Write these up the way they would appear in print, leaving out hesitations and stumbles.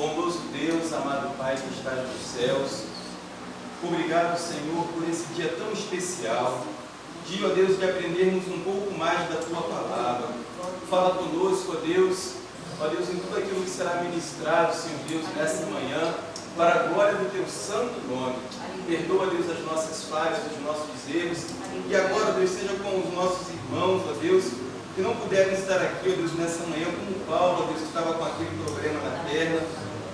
Bondoso Deus, amado Pai que está nos céus, obrigado, Senhor, por esse dia tão especial, dia, ó Deus, de aprendermos um pouco mais da Tua Palavra. Fala conosco, ó Deus, em tudo aquilo que será ministrado, Senhor Deus, nesta manhã, para a glória do Teu santo nome. Perdoa, Deus, as nossas falhas, os nossos erros, e agora, Deus, seja com os nossos irmãos, ó Deus, que não puderam estar aqui, ó Deus, nessa manhã, como Paulo, ó Deus, que estava com aquele problema na perna.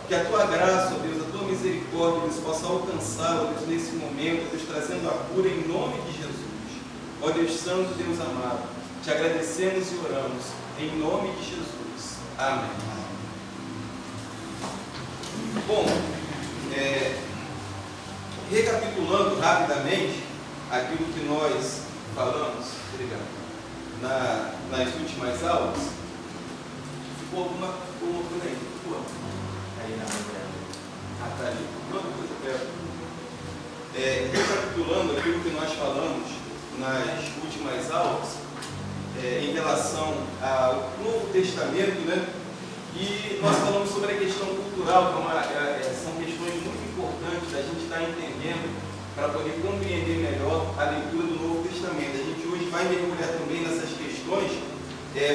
Que a Tua graça, ó Deus, a Tua misericórdia, Deus, possa alcançar, ó Deus, nesse momento, ó Deus, trazendo a cura em nome de Jesus. Ó Deus Santo, Deus amado, te agradecemos e oramos, em nome de Jesus. Amém. Bom, recapitulando rapidamente aquilo que nós falamos, nas últimas aulas, ficou alguma coisa aí? Aí na tá ali. Recapitulando aquilo que nós falamos nas últimas aulas, em relação ao Novo Testamento, né? E nós falamos sobre a questão cultural, que são questões muito importantes da gente estar entendendo para poder compreender melhor a leitura do Novo Testamento. A gente hoje vai mergulhar também nessas questões,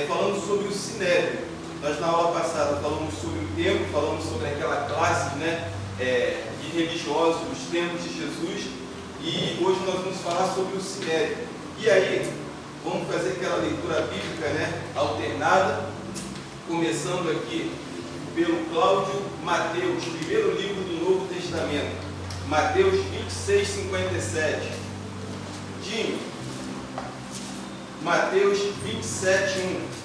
falando sobre o Sinédrio. Nós na aula passada falamos sobre o templo, falamos sobre aquela classe, né, de religiosos dos tempos de Jesus, e hoje nós vamos falar sobre o Sinédrio. E aí, vamos fazer aquela leitura bíblica, né, alternada, começando aqui pelo Cláudio Mateus, primeiro livro do Novo Testamento, Mateus 26, 57. Dinho, Mateus 27, 1.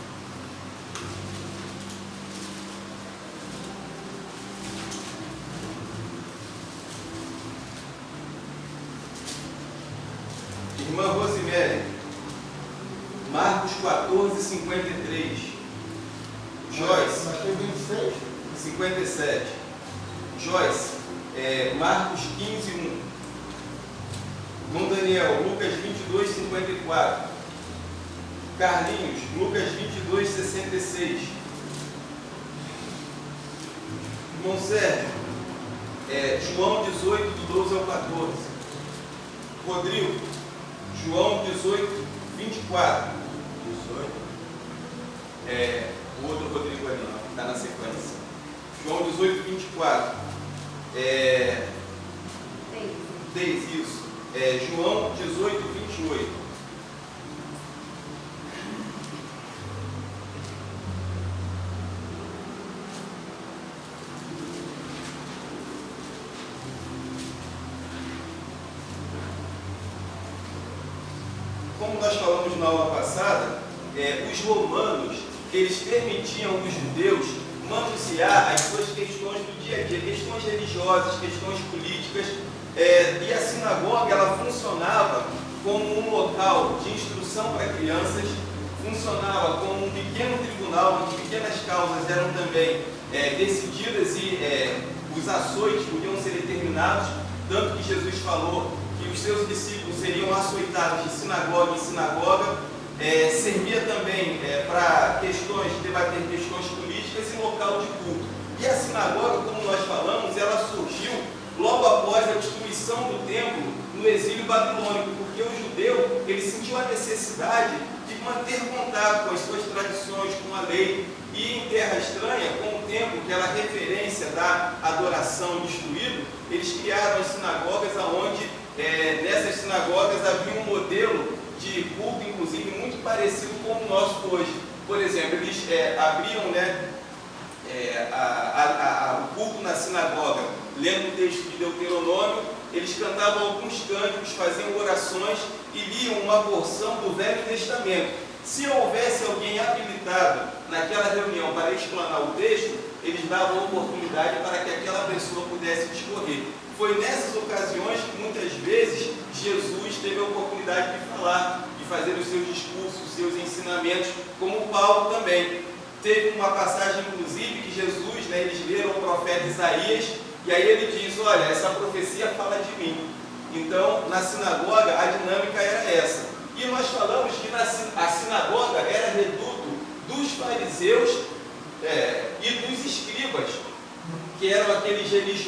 Irmã Rosemary, Marcos 14, 53. Joyce, 57. Joyce, Marcos 15, 1. Irmão Daniel, Lucas 22, 54. Carlinhos, Lucas 22, 66. Irmão Sérgio, João 18, do 12 ao 14. Rodrigo, João 18, 24. 18. O outro Rodrigo ali, que está na sequência. João 18, 24. Isso. João 18, 28. Como nós falamos na aula passada, os romanos, eles permitiam os judeus manusear as suas questões do dia a dia, questões religiosas, questões políticas, e a sinagoga, ela funcionava como um local de instrução para crianças, funcionava como um pequeno tribunal, onde pequenas causas eram também decididas e os açoites podiam ser determinados, tanto que Jesus falou que os seus discípulos seriam açoitados de sinagoga em sinagoga. Servia também para debater questões políticas e local de culto. E a sinagoga, como nós falamos, ela surgiu logo após a destruição do templo no exílio babilônico, porque o judeu, ele sentiu a necessidade de manter contato com as suas tradições, com a lei, e em terra estranha, com o templo, que era a referência da adoração destruído, eles criaram as sinagogas, onde nessas sinagogas havia um modelo de culto, inclusive, muito parecido com o nosso hoje. Por exemplo, eles abriam, o culto na sinagoga, lendo o texto de Deuteronômio, eles cantavam alguns cânticos, faziam orações e liam uma porção do Velho Testamento. Se houvesse alguém habilitado naquela reunião para explanar o texto, eles davam oportunidade para que aquela pessoa pudesse discorrer. Foi nessas ocasiões que muitas vezes Jesus teve a oportunidade de falar, de fazer os seus discursos, os seus ensinamentos, como Paulo também. Teve uma passagem, inclusive, que Jesus, eles leram o profeta Isaías, e aí ele diz, olha, essa profecia fala de mim. Então, na sinagoga, a dinâmica era essa. E nós falamos que a sinagoga era reduto dos fariseus e dos escribas, que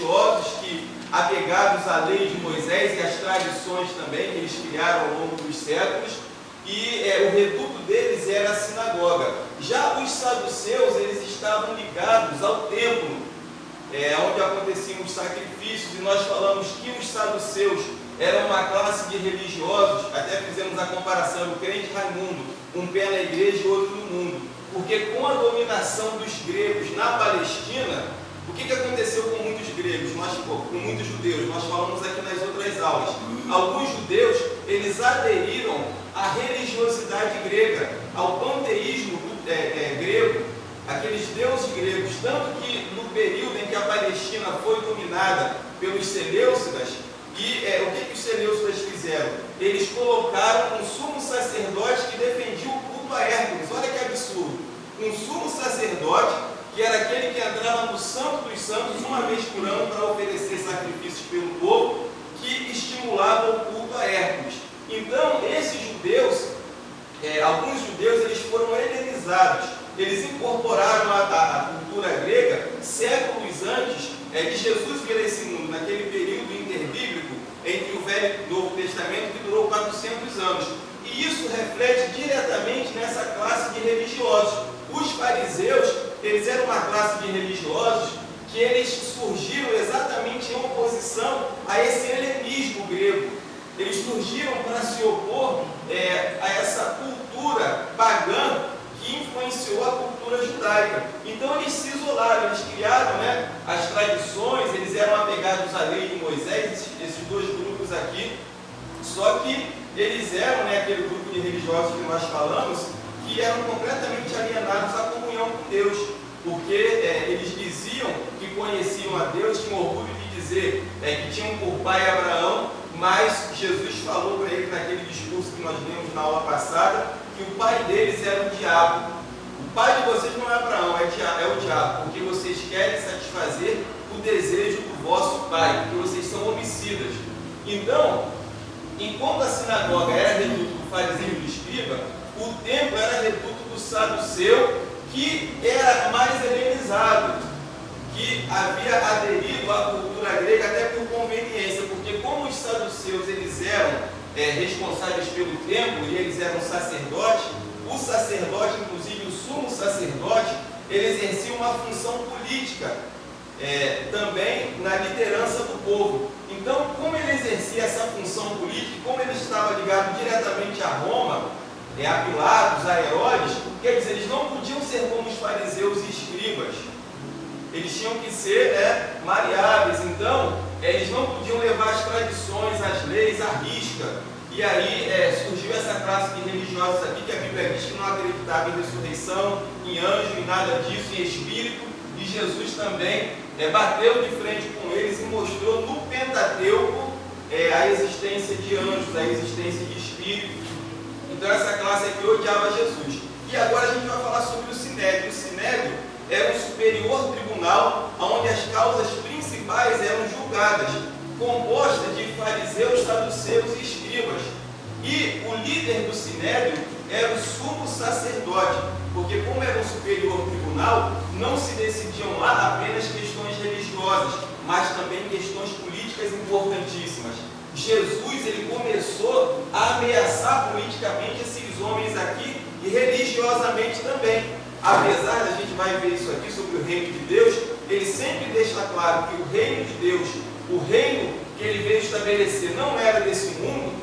religiosos que, apegados à lei de Moisés e às tradições também que eles criaram ao longo dos séculos, e o reduto deles era a sinagoga. Já os saduceus, eles estavam ligados ao templo, onde aconteciam os sacrifícios, e nós falamos que os saduceus eram uma classe de religiosos, até fizemos a comparação do crente Raimundo, um pé na igreja e outro no mundo, porque com a dominação dos gregos na Palestina, o que aconteceu com muitos gregos, com muitos judeus? Nós falamos aqui nas outras aulas. Alguns judeus, eles aderiram à religiosidade grega, ao panteísmo grego, aqueles deuses gregos, tanto que no período em que a Palestina foi dominada pelos seleucidas, e o que os seleucidas fizeram? Eles colocaram um sumo sacerdote que defendia o culto a Hércules. Olha que absurdo! Um sumo sacerdote que era aquele que entrava no Santo dos Santos uma vez por ano para oferecer sacrifícios pelo povo, que estimulava o culto a Hércules. Então, esses judeus, alguns judeus, eles foram helenizados. Eles incorporaram a cultura grega séculos antes de Jesus vir a esse mundo, naquele período interbíblico entre o Velho e o Novo Testamento, que durou 400 anos. E isso reflete diretamente nessa classe de religiosos. Os fariseus, eles eram uma classe de religiosos que eles surgiram exatamente em oposição a esse helenismo grego. Eles surgiram para se opor a essa cultura pagã que influenciou a cultura judaica. Então eles se isolaram, eles criaram as tradições, eles eram apegados à lei de Moisés, esses dois grupos aqui, só que eles eram aquele grupo de religiosos que nós falamos, que eram completamente alienados à comunhão com Deus, porque eles diziam que conheciam a Deus, tinham orgulho de dizer que tinham por pai Abraão, mas Jesus falou para eles naquele discurso que nós vimos na aula passada, que o pai deles era o diabo. O pai de vocês não é Abraão, é o diabo, porque vocês querem satisfazer o desejo do vosso pai, porque vocês são homicidas. Então, enquanto a sinagoga era reduto do fariseu e do escriba, o templo era reduto do saduceu, que era mais helenizado, que havia aderido à cultura grega até por conveniência, porque como os saduceus eles eram responsáveis pelo templo e eles eram sacerdotes, o sacerdote, inclusive o sumo sacerdote, ele exercia uma função política também na liderança do povo. Então, como ele exercia essa função política, como ele estava ligado diretamente a Roma, a Pilatos, a Herodes, quer dizer, eles não podiam ser como os fariseus e escribas. Eles tinham que ser maleáveis, então eles não podiam levar as tradições, as leis à risca. E aí surgiu essa classe de religiosos aqui que a Bíblia diz que não acreditava em ressurreição, em anjo, em nada disso, em espírito. E Jesus também bateu de frente com eles e mostrou no Pentateuco a existência de anjos, a existência de espíritos. Então essa classe aqui odiava Jesus. E agora a gente vai falar sobre o Sinédrio. O Sinédrio era um superior tribunal onde as causas principais eram julgadas, composta de fariseus, saduceus e escribas. E o líder do Sinédrio era o sumo sacerdote, porque como era um superior tribunal, não se decidiam lá apenas questões religiosas, mas também questões políticas importantíssimas. Jesus ele começou a ameaçar politicamente esses homens aqui e religiosamente também. Apesar da gente vai ver isso aqui sobre o reino de Deus, ele sempre deixa claro que o reino de Deus, o reino que ele veio estabelecer não era desse mundo,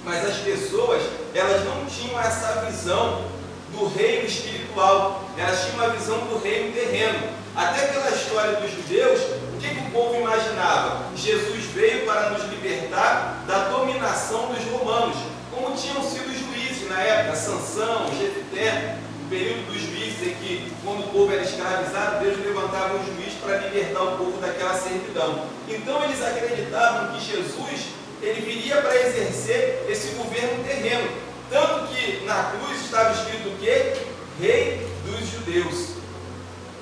mas as pessoas, elas não tinham essa visão do reino espiritual, elas tinham uma visão do reino terreno. Até pela história dos judeus, o que o povo imaginava? Jesus veio para nos libertar da dominação dos romanos, como tinham sido os juízes na época, Sansão, Jefté, no período dos juízes, em que quando o povo era escravizado, Deus levantava um juiz para libertar o povo daquela servidão. Então eles acreditavam que Jesus ele viria para exercer esse governo terreno. Tanto que na cruz estava escrito o quê? Rei dos judeus.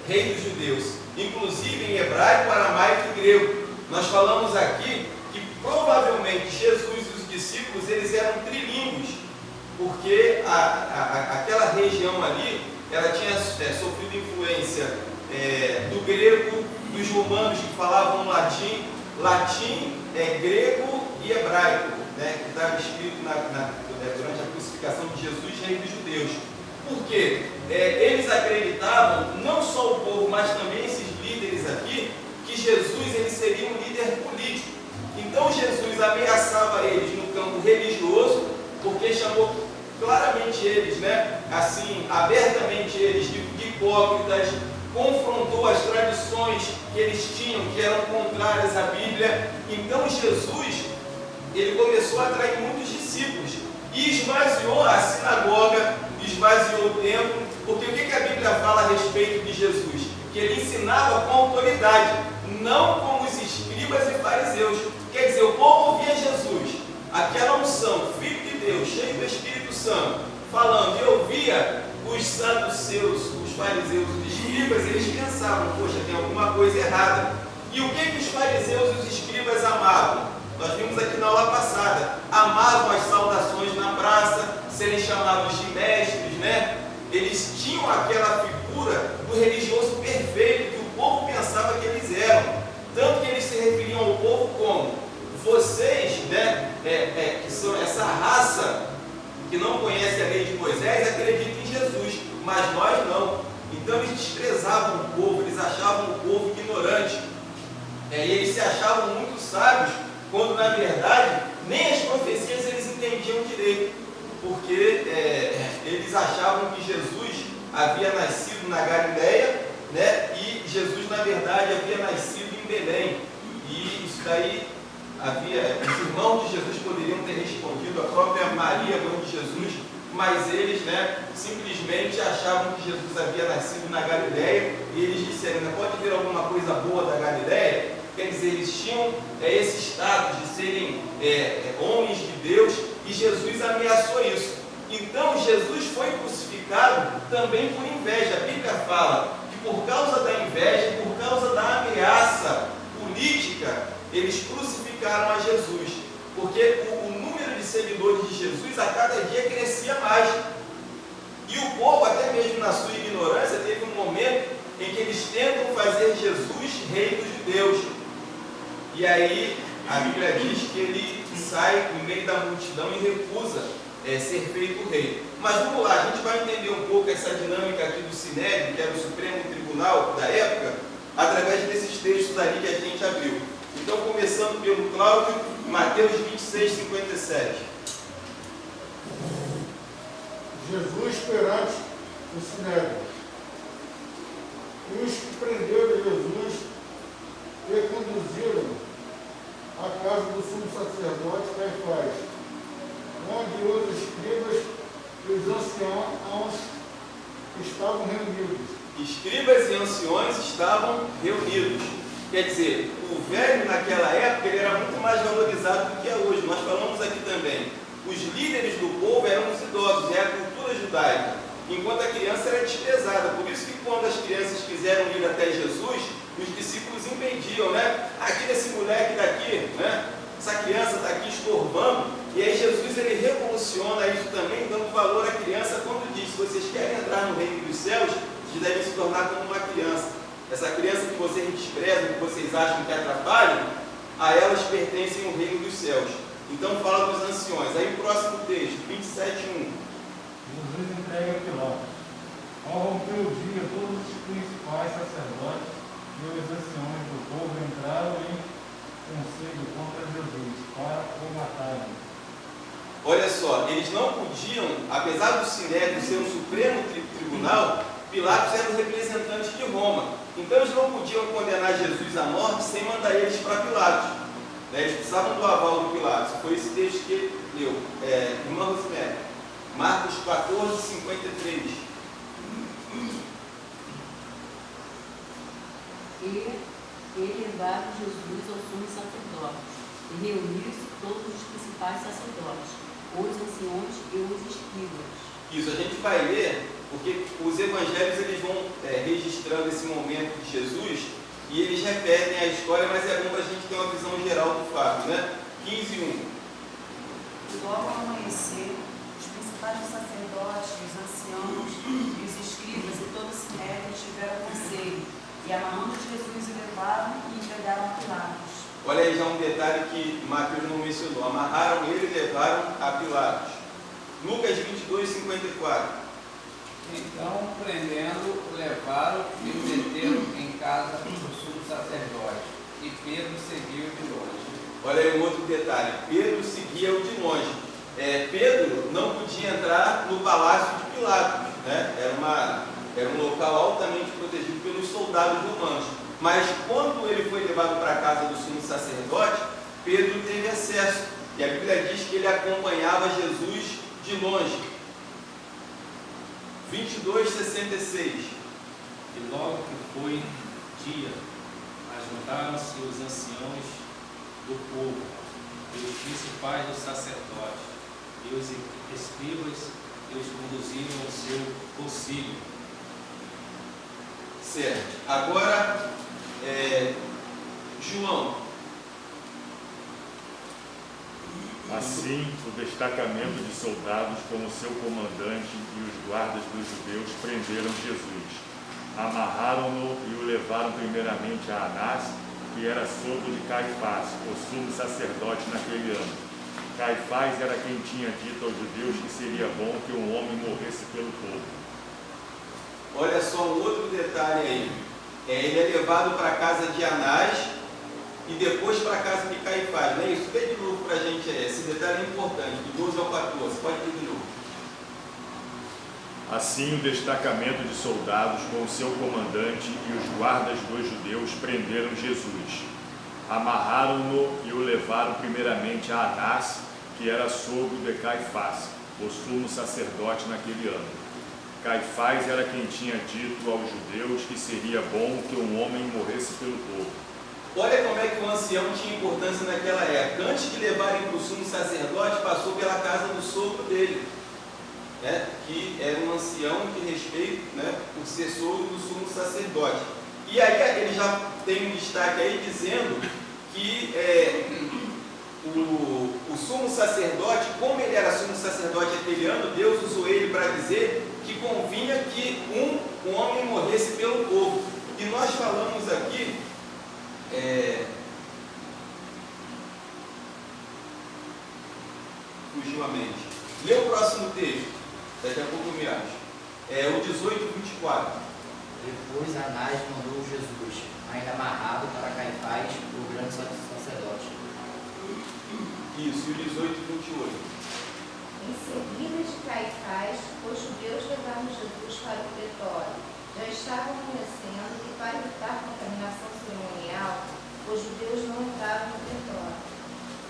Rei dos judeus. Inclusive em hebraico, aramaico e grego. Nós falamos aqui que provavelmente Jesus e os discípulos eles eram trilíngues, porque aquela região ali ela tinha sofrido influência do grego, e os romanos que falavam latim, grego e hebraico, né, que estava escrito durante a crucificação de Jesus, rei dos judeus. Por quê? Eles acreditavam, não só o povo, mas também esses líderes aqui, que Jesus ele seria um líder político. Então Jesus ameaçava eles no campo religioso, porque chamou claramente eles, né, assim, abertamente eles de hipócritas, confrontou as tradições que eles tinham, que eram contrárias à Bíblia. Então Jesus, ele começou a atrair muitos discípulos e esvaziou a sinagoga, esvaziou o templo, porque o que a Bíblia fala a respeito de Jesus? Que ele ensinava com autoridade, não como os escribas e fariseus. Quer dizer, o povo ouvia Jesus, aquela unção, Filho de Deus, cheio do Espírito Santo, falando, e ouvia os saduceus, os fariseus, os escribas, eles pensavam, poxa, tem alguma coisa errada. E o que os fariseus e os escribas amavam? Nós vimos aqui na aula passada, amavam as saudações na praça, serem chamados de mestres, né? Eles tinham aquela figura do religioso perfeito que o povo pensava que eles eram. Tanto que eles se referiam ao povo como vocês, né, que são essa raça que não conhece a lei de Moisés, acreditam em Jesus, mas nós não. Então eles desprezavam o povo, eles achavam o povo ignorante, e eles se achavam muito sábios, quando na verdade nem as profecias eles entendiam direito, porque eles achavam que Jesus havia nascido na Galileia, né, e Jesus na verdade havia nascido em Belém, e isso daí os irmãos de Jesus poderiam ter respondido, a própria Maria, mãe de Jesus, mas eles, né, simplesmente achavam que Jesus havia nascido na Galileia, e eles disseram, pode vir alguma coisa boa da Galileia? Quer dizer, eles tinham esse status de serem homens de Deus, e Jesus ameaçou isso. Então Jesus foi crucificado também por inveja. A Bíblia fala que por causa da inveja, por causa da ameaça política, eles crucificaram a Jesus, porque o número de seguidores de Jesus a cada dia crescia mais. E o povo, até mesmo na sua ignorância, teve um momento em que eles tentam fazer Jesus rei dos judeus. E aí a Bíblia diz que ele sai no meio da multidão e recusa ser feito rei. Mas vamos lá, a gente vai entender um pouco essa dinâmica aqui do Sinédrio, que era o Supremo Tribunal da época, através desses textos ali que a gente abriu. Então, começando pelo Cláudio, Mateus 26, 57. Jesus perante o Sinédrio. E os que prenderam Jesus e conduziram à casa do sumo sacerdote Caifás, onde os escribas e os anciãos estavam reunidos. Escribas e anciões estavam reunidos. Quer dizer, o velho naquela época ele era muito mais valorizado do que é hoje. Nós falamos aqui também. Os líderes do povo eram os idosos, é a cultura judaica, enquanto a criança era desprezada. Por isso que quando as crianças quiseram ir até Jesus, os discípulos impediam, né? Tira esse moleque daqui, né? Essa criança está aqui estorbando. E aí Jesus ele revoluciona isso também, dando valor à criança quando diz, se vocês querem entrar no reino dos céus, vocês devem se tornar como uma criança. Essa criança que vocês desprezam, que vocês acham que atrapalham, a elas pertencem o reino dos céus. Então fala dos anciões. Aí o próximo texto, 27:1. Jesus entrega a Pilatos. Ao romper o dia, todos os principais sacerdotes e os anciões do povo entraram em conselho contra Jesus para o matarem. Olha só, eles não podiam, apesar do Sinédrio ser um supremo tribunal, Pilatos era o representante de Roma. Então eles não podiam condenar Jesus à morte sem mandar eles para Pilatos. Eles precisavam do aval do Pilatos. Foi esse texto que ele leu. Irmã Rosemary, Marcos 14, 53. E ele levava Jesus ao sumo sacerdote, e reuniu-se todos os principais sacerdotes, os anciões e os escribas. Isso, a gente vai ler, porque os evangelhos eles vão registrando esse momento de Jesus, e eles repetem a história, mas é bom para a gente ter uma visão geral do fato, né? 15:1. E logo ao amanhecer, os principais sacerdotes, os anciãos, e os escribas e todo o sinédrio tiveram conselho, e amarrando Jesus o levaram Olha aí já um detalhe que Mateus não mencionou. Amarraram ele e levaram a Pilatos. Lucas 22, 54. Então, prendendo, o levaram e o meteram em casa do sumo sacerdote. E Pedro seguiu de longe. Olha aí um outro detalhe. Pedro seguia-o de longe. Pedro não podia entrar no palácio de Pilatos, né? Era um local altamente protegido pelos soldados romanos. Mas quando ele foi levado para a casa do sumo sacerdote, Pedro teve acesso. E a Bíblia diz que ele acompanhava Jesus de longe. 22, 66. E logo que foi dia, ajuntaram-se os anciãos do povo, e os principais dos sacerdotes, e os escribas, e os conduziram ao seu concílio. Certo. Agora, João. Assim, o destacamento de soldados como seu comandante e os guardas dos judeus prenderam Jesus. Amarraram-no e o levaram primeiramente a Anás, que era sogro de Caifás, o sumo sacerdote naquele ano. Caifás era quem tinha dito aos judeus que seria bom que um homem morresse pelo povo. Olha só um outro detalhe aí. Ele é levado para a casa de Anás e depois para a casa de Caifás, não é isso? Vê de novo para a gente aí. Esse detalhe é importante, do 12 ao 14. Pode ver de novo. Assim, o destacamento de soldados com seu comandante e os guardas dos judeus prenderam Jesus. Amarraram-no e o levaram primeiramente a Anás, que era sogro de Caifás, o sumo sacerdote naquele ano. Caifás era quem tinha dito aos judeus que seria bom que um homem morresse pelo povo. Olha como é que o ancião tinha importância naquela época. Antes de levarem para o sumo sacerdote, passou pela casa do sogro dele, né? Que era um ancião de respeito, né? Por ser sogro do sumo sacerdote. E aí ele já tem um destaque aí dizendo que o sumo sacerdote, como ele era sumo sacerdote aquele ano, Deus usou ele para dizer que convinha que um homem morresse pelo povo. E nós falamos aqui fugiu a mente. Lê o próximo texto, daqui a pouco eu me acho. O 18, 24. Depois Anás mandou Jesus, ainda amarrado, para Caifás, o grande sacerdote. Isso, e o 18, 28. Em seguida de Caifás, os judeus levaram Jesus para o pretório. Já estavam conhecendo que, para evitar contaminação cerimonial, os judeus não entraram no pretório,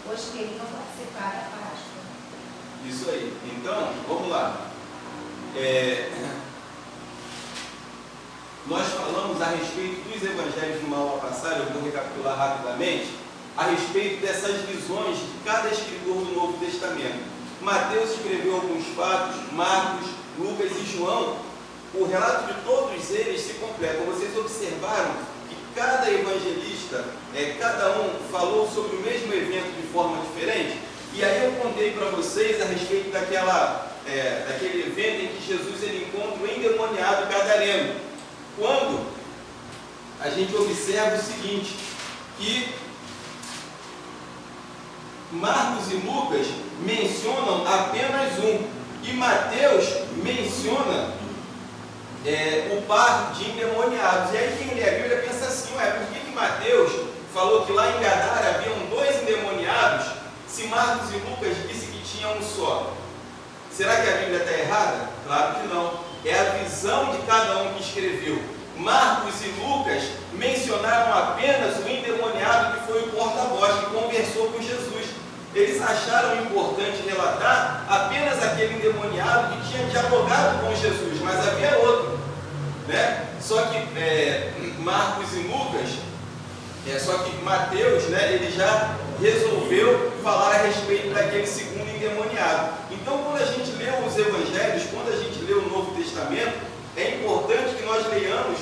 pois queriam participar da Páscoa. Isso aí. Então, vamos lá. Nós falamos a respeito dos evangelhos numa aula passada, eu vou recapitular rapidamente, a respeito dessas visões de cada escritor do Novo Testamento. Mateus escreveu alguns fatos, Marcos, Lucas e João. O relato de todos eles se completa. Vocês observaram que cada evangelista, cada um falou sobre o mesmo evento de forma diferente? E aí eu contei para vocês a respeito daquele evento em que Jesus ele encontra o endemoniado gadareno. Quando a gente observa o seguinte, que Marcos e Lucas mencionam apenas um, e Mateus menciona o par de endemoniados. E aí quem lê a Bíblia pensa assim, por que Mateus falou que lá em Gadara haviam 2 endemoniados, se Marcos e Lucas disse que tinha um só? Será que a Bíblia está errada? Claro que não. É a visão de cada um que escreveu. Marcos e Lucas mencionaram apenas o endemoniado que foi o porta-voz, que conversou com Jesus. Eles acharam importante relatar apenas aquele endemoniado que tinha dialogado com Jesus, mas havia outro, né? Só que Marcos e Lucas, só que Mateus, né, ele já resolveu falar a respeito daquele segundo endemoniado. Então, quando a gente lê os evangelhos, quando a gente lê o Novo Testamento, é importante que nós leiamos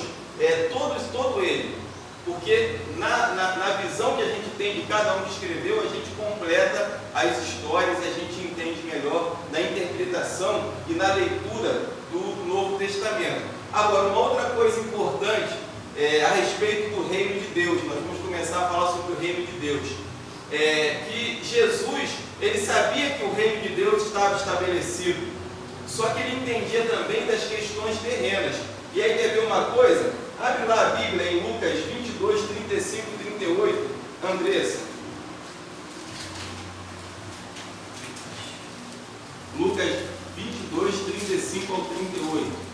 todo ele, porque na visão que a gente tem de cada um que escreveu, a gente completa as histórias, a gente entende melhor na interpretação e na leitura do Novo Testamento. Agora, uma outra coisa importante a respeito do reino de Deus, nós vamos começar a falar sobre o reino de Deus. Que Jesus, ele sabia que o reino de Deus estava estabelecido, só que ele entendia também das questões terrenas. E aí, quer ver uma coisa? Abre lá a Bíblia em Lucas 22, 35 e 38. Andressa. Lucas 22, 35 ao 38.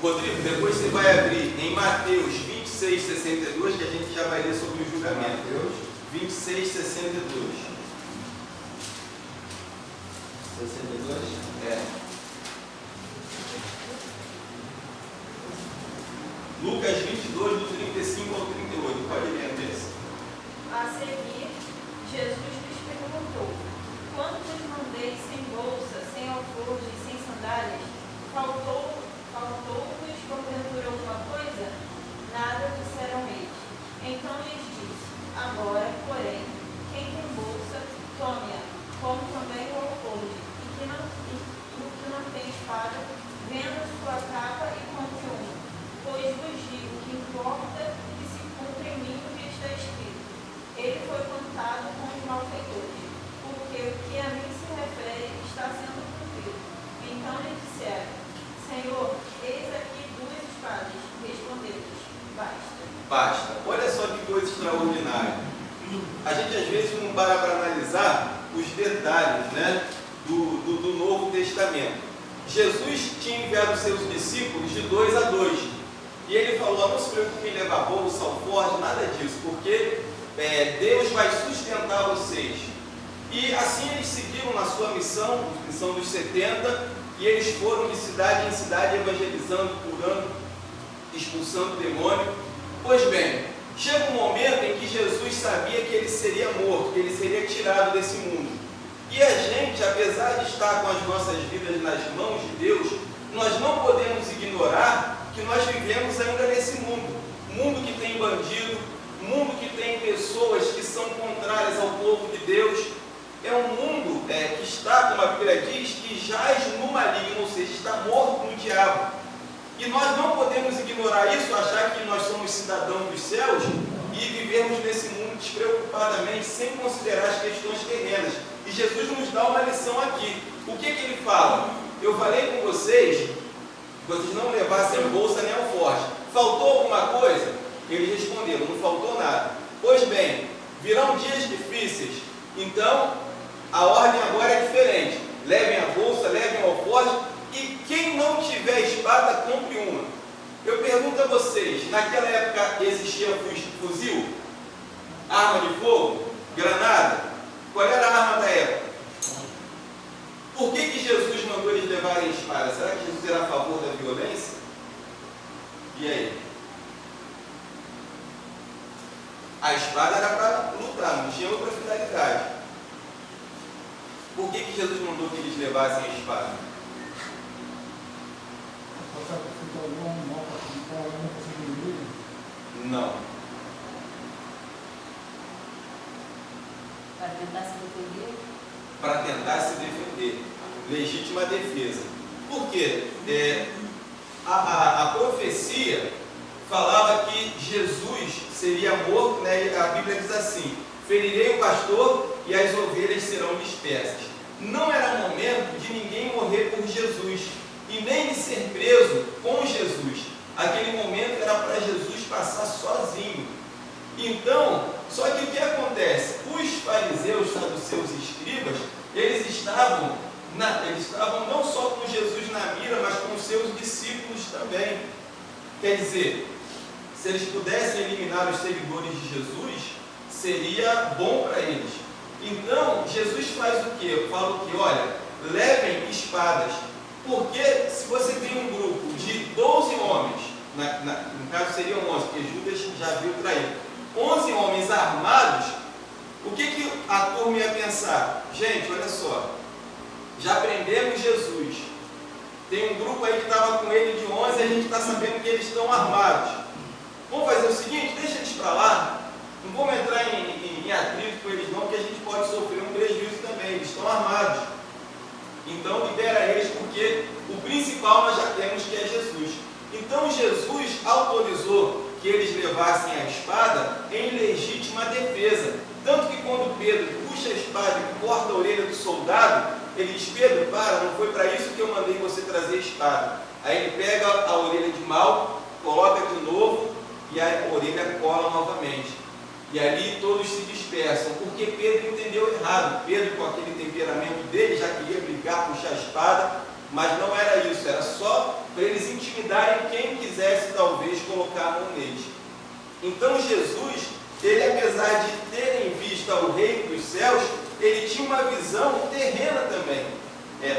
Rodrigo, depois você vai abrir em Mateus 26, 62, que a gente já vai ler sobre o julgamento. Mateus 26, 62. 62. Lucas 22, do 35 ao 38. Pode ler, Andressa. A seguir, Jesus lhes perguntou: quando vos mandei sem bolsa, sem alforje e sem sandálias, faltou-vos porventura alguma coisa? Nada, disseram eles. Então lhes disse: agora, porém, quem tem bolsa, tome-a, como também o alforje, e que não tem espada, venda sua capa e compre uma. Pois vos digo que importa que se cumpra em mim o que está escrito: ele foi contado com os malfeitores, porque o que a mim se refere está sendo cumprido. Então lhe disseram: Senhor, eis aqui 2 espadas. Respondeu-lhes: basta. Olha só que coisa extraordinária. A gente às vezes não para analisar os detalhes, né, do Novo Testamento. Jesus tinha enviado seus discípulos de 2 a 2. E ele falou: não se preocupe em levar bolsa, alforje, nada disso, porque Deus vai sustentar vocês. E assim eles seguiram na sua missão, missão dos 70, e eles foram de cidade em cidade evangelizando, curando, expulsando demônio. Pois bem, chega um momento em que Jesus sabia que ele seria morto, que ele seria tirado desse mundo. E a gente, apesar de estar com as nossas vidas nas mãos de Deus, nós não podemos ignorar que nós vivemos ainda nesse mundo. Mundo que tem bandido, mundo que tem pessoas que são contrárias ao povo de Deus. É um mundo que está, como a Bíblia diz, que jaz no maligno, ou seja, está morto no diabo. E nós não podemos ignorar isso, achar que nós somos cidadãos dos céus e vivermos nesse mundo despreocupadamente, sem considerar as questões terrenas. E Jesus nos dá uma lição aqui. O que ele fala? Eu falei com vocês não levassem bolsa nem alforje. Faltou alguma coisa? Eles responderam: não faltou nada. Pois bem, virão dias difíceis. Então, a ordem agora é diferente. Levem a bolsa, levem o alforje, e quem não tiver espada, compre uma. Eu pergunto a vocês, naquela época existia fuzil? Arma de fogo? Granada? Qual era a arma da época? Por que Jesus mandou eles levarem espada? Será que Jesus era a favor da violência? E aí? A espada era para lutar, não tinha outra finalidade. Por que Jesus mandou que eles levassem a espada? Não. Para tentar se defender? Para tentar se defender. Legítima defesa. Por quê? A profecia falava que Jesus seria morto, né? A Bíblia diz assim: ferirei o pastor e as ovelhas serão dispersas. Não era momento de ninguém morrer por Jesus e nem de ser preso com Jesus. Aquele momento era para Jesus passar sozinho. Então, só que o que acontece? Os fariseus, saduceus e escribas, eles estavam não só com Jesus na mira, mas com os seus discípulos também. Quer dizer, se eles pudessem eliminar os seguidores de Jesus, seria bom para eles. Então, Jesus faz o quê? Eu falo que, olha, levem espadas, porque se você tem um grupo de 12 homens, no caso seriam 11, porque Judas já viu trair, 11 homens armados, o que a turma ia pensar? Gente, olha só, já prendemos Jesus, tem um grupo aí que estava com ele de 11 e a gente está sabendo que eles estão armados. Vamos fazer o seguinte, deixa eles para lá, não vamos entrar em atrito com eles não, porque a gente pode sofrer um prejuízo também, eles estão armados. Então libera eles, porque o principal nós já temos, que é Jesus. Então Jesus autorizou que eles levassem a espada em legítima defesa. Tanto que quando Pedro puxa a espada e corta a orelha do soldado, ele diz: Pedro, para, não foi para isso que eu mandei você trazer a espada. Aí ele pega a orelha de Malco, coloca de novo e a orelha cola novamente. E ali todos se dispersam, porque Pedro entendeu errado. Pedro, com aquele temperamento dele, já queria brigar, puxar a espada, mas não era isso, era só para eles intimidarem quem quisesse talvez colocar a mão neles. Então Jesus, ele, apesar de terem visto o reino dos céus, ele tinha uma visão terrena também,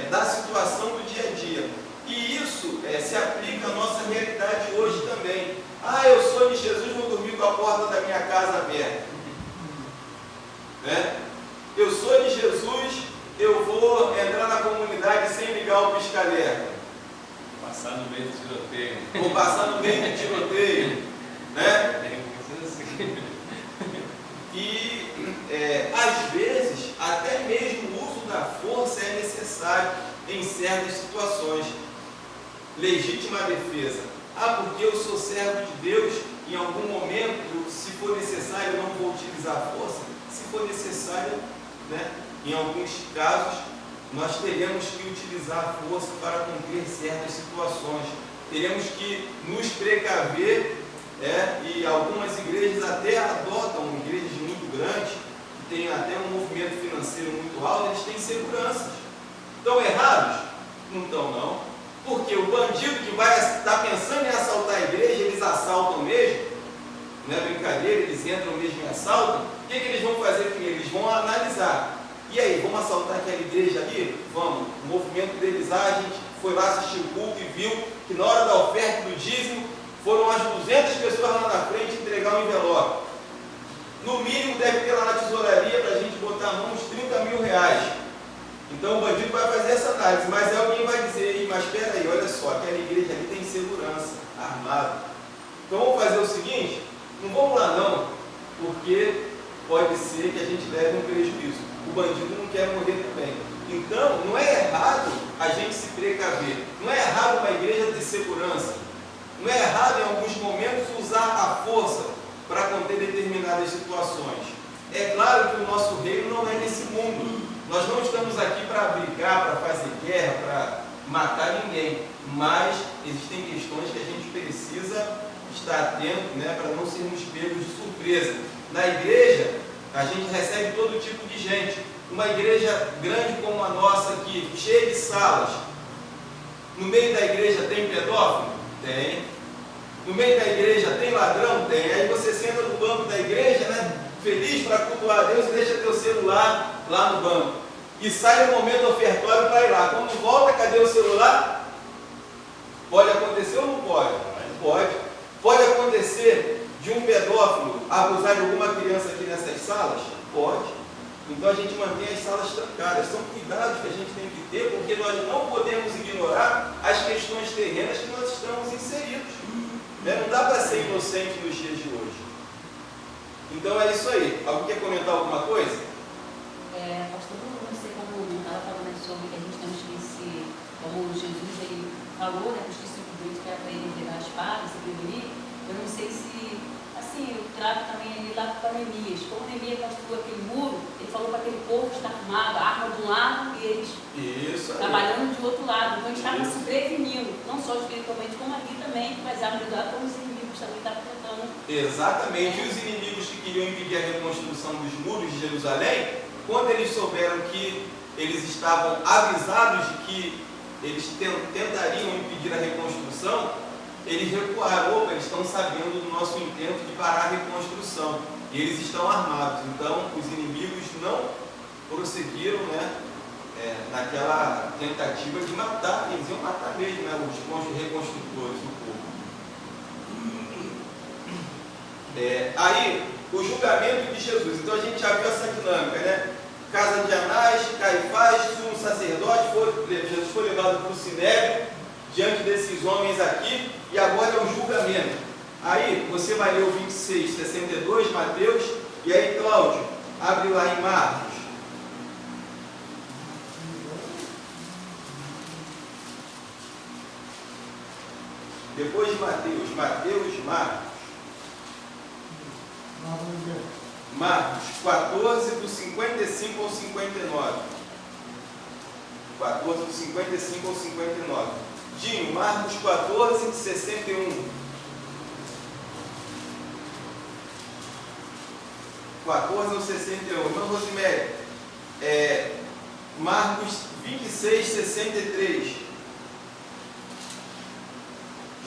da situação do dia a dia. E isso se aplica à nossa realidade hoje também. Ah, eu sou de Jesus, vou dormir com a porta da minha casa aberta. Né? Eu sou de Jesus, eu vou entrar na comunidade sem ligar o pisca-alerta. Passar no meio do tiroteio. Vou passar no meio do tiroteio. Né? E às vezes, até mesmo o uso da força é necessário em certas situações. Legítima defesa. Ah, porque eu sou servo de Deus, em algum momento, se for necessário, eu não vou utilizar a força. Se for necessário, né, em alguns casos, nós teremos que utilizar a força para cumprir certas situações. Teremos que nos precaver, e algumas igrejas até adotam, igrejas muito grandes, que têm até um movimento financeiro muito alto, eles têm seguranças. Estão errados? Não estão, não. Porque o bandido que vai estar pensando em assaltar a igreja, eles assaltam mesmo, não é brincadeira, eles entram mesmo e assaltam. O que eles vão fazer com ele? Eles vão analisar. E aí, vamos assaltar aquela igreja ali? Vamos. O movimento deles, a gente foi lá assistir o culto e viu que na hora da oferta do dízimo, foram as 200 pessoas lá na frente entregar um envelope. No mínimo deve ter lá na tesouraria para a gente botar a mão uns 30 mil reais. Então o bandido vai fazer essa análise, mas alguém vai dizer: mas espera aí, olha só, aquela igreja ali tem segurança, armado. Então vamos fazer o seguinte, não vamos lá não, porque pode ser que a gente leve um prejuízo. O bandido não quer morrer também. Então não é errado a gente se precaver, não é errado uma igreja ter segurança, não é errado em alguns momentos usar a força para conter determinadas situações. É claro que o nosso reino não é nesse mundo. Nós não estamos aqui para brigar, para fazer guerra, para matar ninguém, mas existem questões que a gente precisa estar atento, né, para não sermos pegos de surpresa. Na igreja, a gente recebe todo tipo de gente. Uma igreja grande como a nossa aqui, cheia de salas. No meio da igreja tem pedófilo? Tem. No meio da igreja tem ladrão? Tem. Aí você senta no banco da igreja, né, feliz para cultuar a Deus, e deixa teu celular lá no banco. E sai no momento ofertório para ir lá. Quando volta, cadê o celular? Pode acontecer ou não pode? Pode. Pode acontecer de um pedófilo abusar de alguma criança aqui nessas salas? Pode. Então a gente mantém as salas trancadas. São cuidados que a gente tem que ter, porque nós não podemos ignorar as questões terrenas que nós estamos inseridos. Não dá para ser inocente nos dias de hoje. Então é isso aí. Alguém quer comentar alguma coisa? Pastor, não sei como estava falando sobre que a gente temos que como Jesus ele falou, né, os discípulos que era para ele pegar a espada, se prevenir. Eu não sei se, assim, eu trago também ali lá para Neemias. Como Neemias construiu aquele muro, ele falou para aquele povo estar armado, a arma de um lado e eles trabalhando de outro lado. Então eles estavam se prevenindo, não só espiritualmente, como aqui também, mas a melhor como os inimigos também estavam tentando. Exatamente. E os inimigos que queriam impedir a reconstrução dos muros de Jerusalém, quando eles souberam que eles estavam avisados de que eles tentariam impedir a reconstrução, eles recuaram. Opa, eles estão sabendo do nosso intento de parar a reconstrução. E eles estão armados. Então, os inimigos não prosseguiram, né, naquela tentativa de matar. Eles iam matar mesmo, né, os reconstrutores, o povo. Aí, o julgamento de Jesus. Então, a gente já viu essa dinâmica, né? Casa de Anás, Caifás, sumo sacerdote, Jesus foi levado para o Sinédrio, diante desses homens aqui, e agora é o julgamento. Aí, você vai ler o 26, 62, Mateus, e aí, Cláudio, abre lá em Marcos. Depois de Mateus, Marcos. Marcos 14, do 55 ao 59. 14, do 55 ao 59. Dinho, Marcos 14, 61. 14 ao 61. Irmã Rosemary, Marcos 26, 63.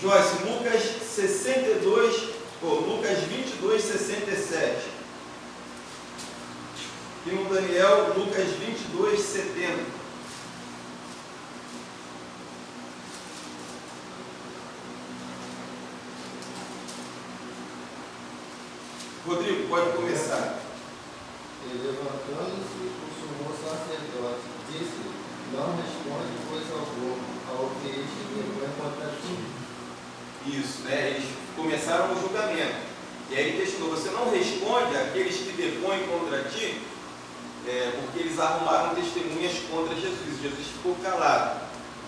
Joyce, Lucas 22, 67. E no Daniel, Lucas 22, 70. Rodrigo, pode começar. E levantando-se o sumo sacerdote, disse: não responde coisa alguma ao que este depõe contra ti. Isso, né? Eles começaram o julgamento. E aí ele questionou: você não responde àqueles que depõem contra ti? Porque eles arrumaram testemunhas contra Jesus. Jesus ficou calado.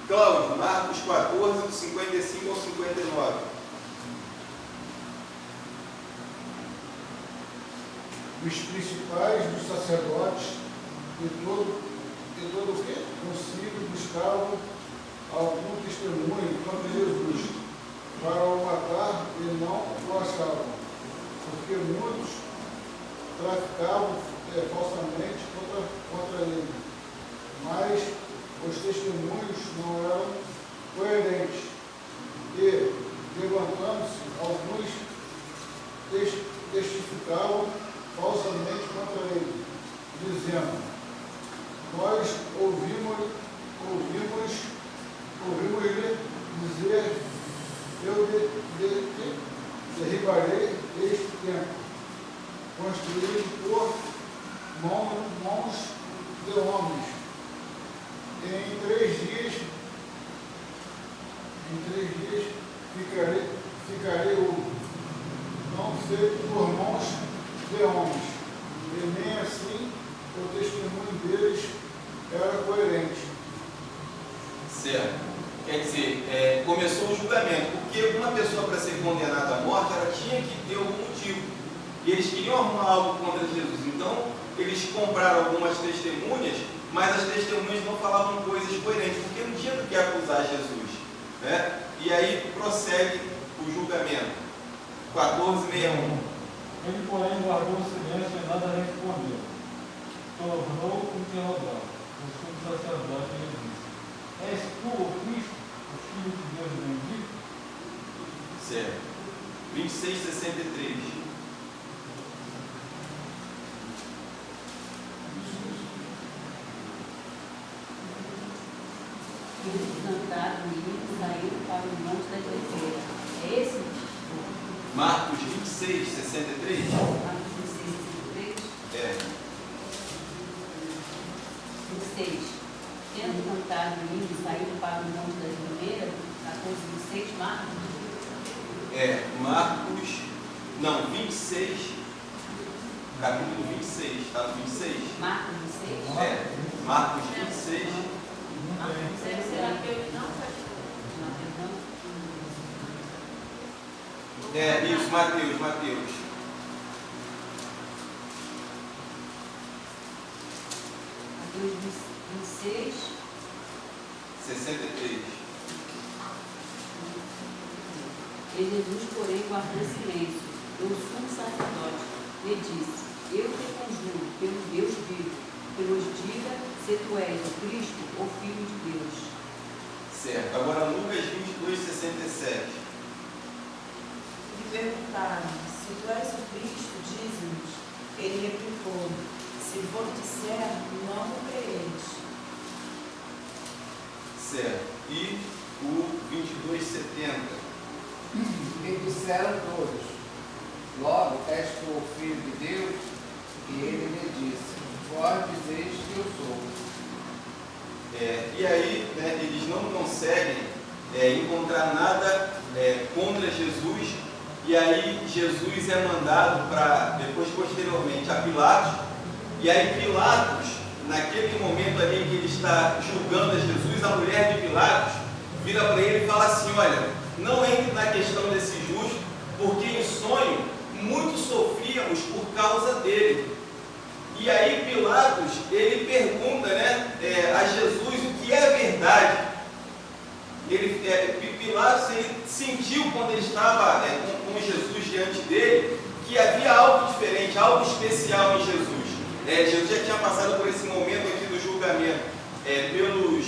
Cláudio, Marcos 14, do 55 ao 59. Os principais dos sacerdotes e todo o quê? Concílio buscavam algum testemunho contra Jesus para o matar e não o achavam, porque muitos traficavam falsamente contra ele, mas os testemunhos não eram coerentes e, levantando-se, alguns testificavam falsamente contra ele, dizendo: nós ouvimos-lhe dizer: eu derribarei este templo, construído por mãos de homens. Em 3 dias ficarei não feito por mãos de homens. E nem assim o testemunho deles era coerente. Certo. Quer dizer, começou o julgamento, porque uma pessoa, para ser condenada à morte, ela tinha que ter algum motivo. E eles queriam arrumar algo contra Jesus. Então, eles compraram algumas testemunhas, mas as testemunhas não falavam coisas coerentes, porque não tinha do que acusar Jesus, né? E aí prossegue o julgamento. 14:61. Ele, porém, guardou o silêncio e nada respondeu. Tornou interrogar. O sumo sacerdote lhe disse: és tu o Cristo, o Filho de Deus bendito? Certo. 26:63. Eles cantaram e saíram para o monte da Oliveira. É esse? Marcos 26, 63. Marcos 26, 63. 26. Tendo cantado o hino e saíram para o monte da Oliveira, 14:26, Marcos. Marcos, não, 26, capítulo 26, está no 26? Marcos 26? Marcos 26. Será que eu não Isso, Mateus. Mateus 26, 63. E Jesus, porém, guardou silêncio. E o sumo sacerdote lhe disse: eu te conjuro, pelo Deus vivo, que nos diga se tu és o Cristo, o Filho de Deus. Certo. Agora Lucas 22, 67. E perguntaram: se tu és o Cristo, dize-nos. Ele replicou: se vos disser, não o crereis. Certo. E o 22, 70. E disseram todos: logo és tu o Filho de Deus? E ele lhe disse: vós dizeis que eu sou. E aí, né, eles não conseguem encontrar nada contra Jesus. E aí Jesus é mandado para, depois posteriormente, a Pilatos. E aí Pilatos, naquele momento ali que ele está julgando a Jesus, a mulher de Pilatos vira para ele e fala assim: olha, não entre na questão desse justo, porque em sonho muitos sofríamos por causa dele. E aí Pilatos, ele pergunta, né, a Jesus o que é verdade. Pilatos, ele sentiu quando ele estava com Jesus diante dele, que havia algo diferente, algo especial em Jesus. Jesus já tinha passado por esse momento aqui do julgamento pelo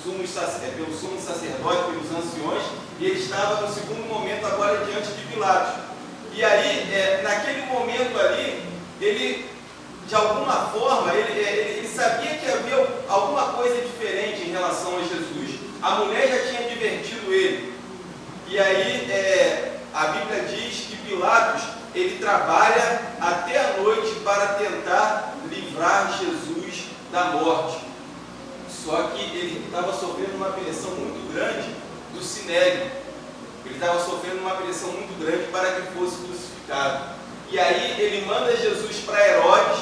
sumo sacerdote, pelos anciões, e ele estava no segundo momento agora diante de Pilatos. E aí, naquele momento ali, ele, de alguma forma, ele sabia que havia alguma coisa diferente em relação a Jesus. A mulher já tinha advertido ele. E aí, a Bíblia diz que Pilatos, ele trabalha até a noite para tentar livrar Jesus da morte. Só que ele estava sofrendo uma pressão muito grande do Sinédrio. Ele estava sofrendo uma pressão muito grande para que fosse crucificado. E aí ele manda Jesus para Herodes,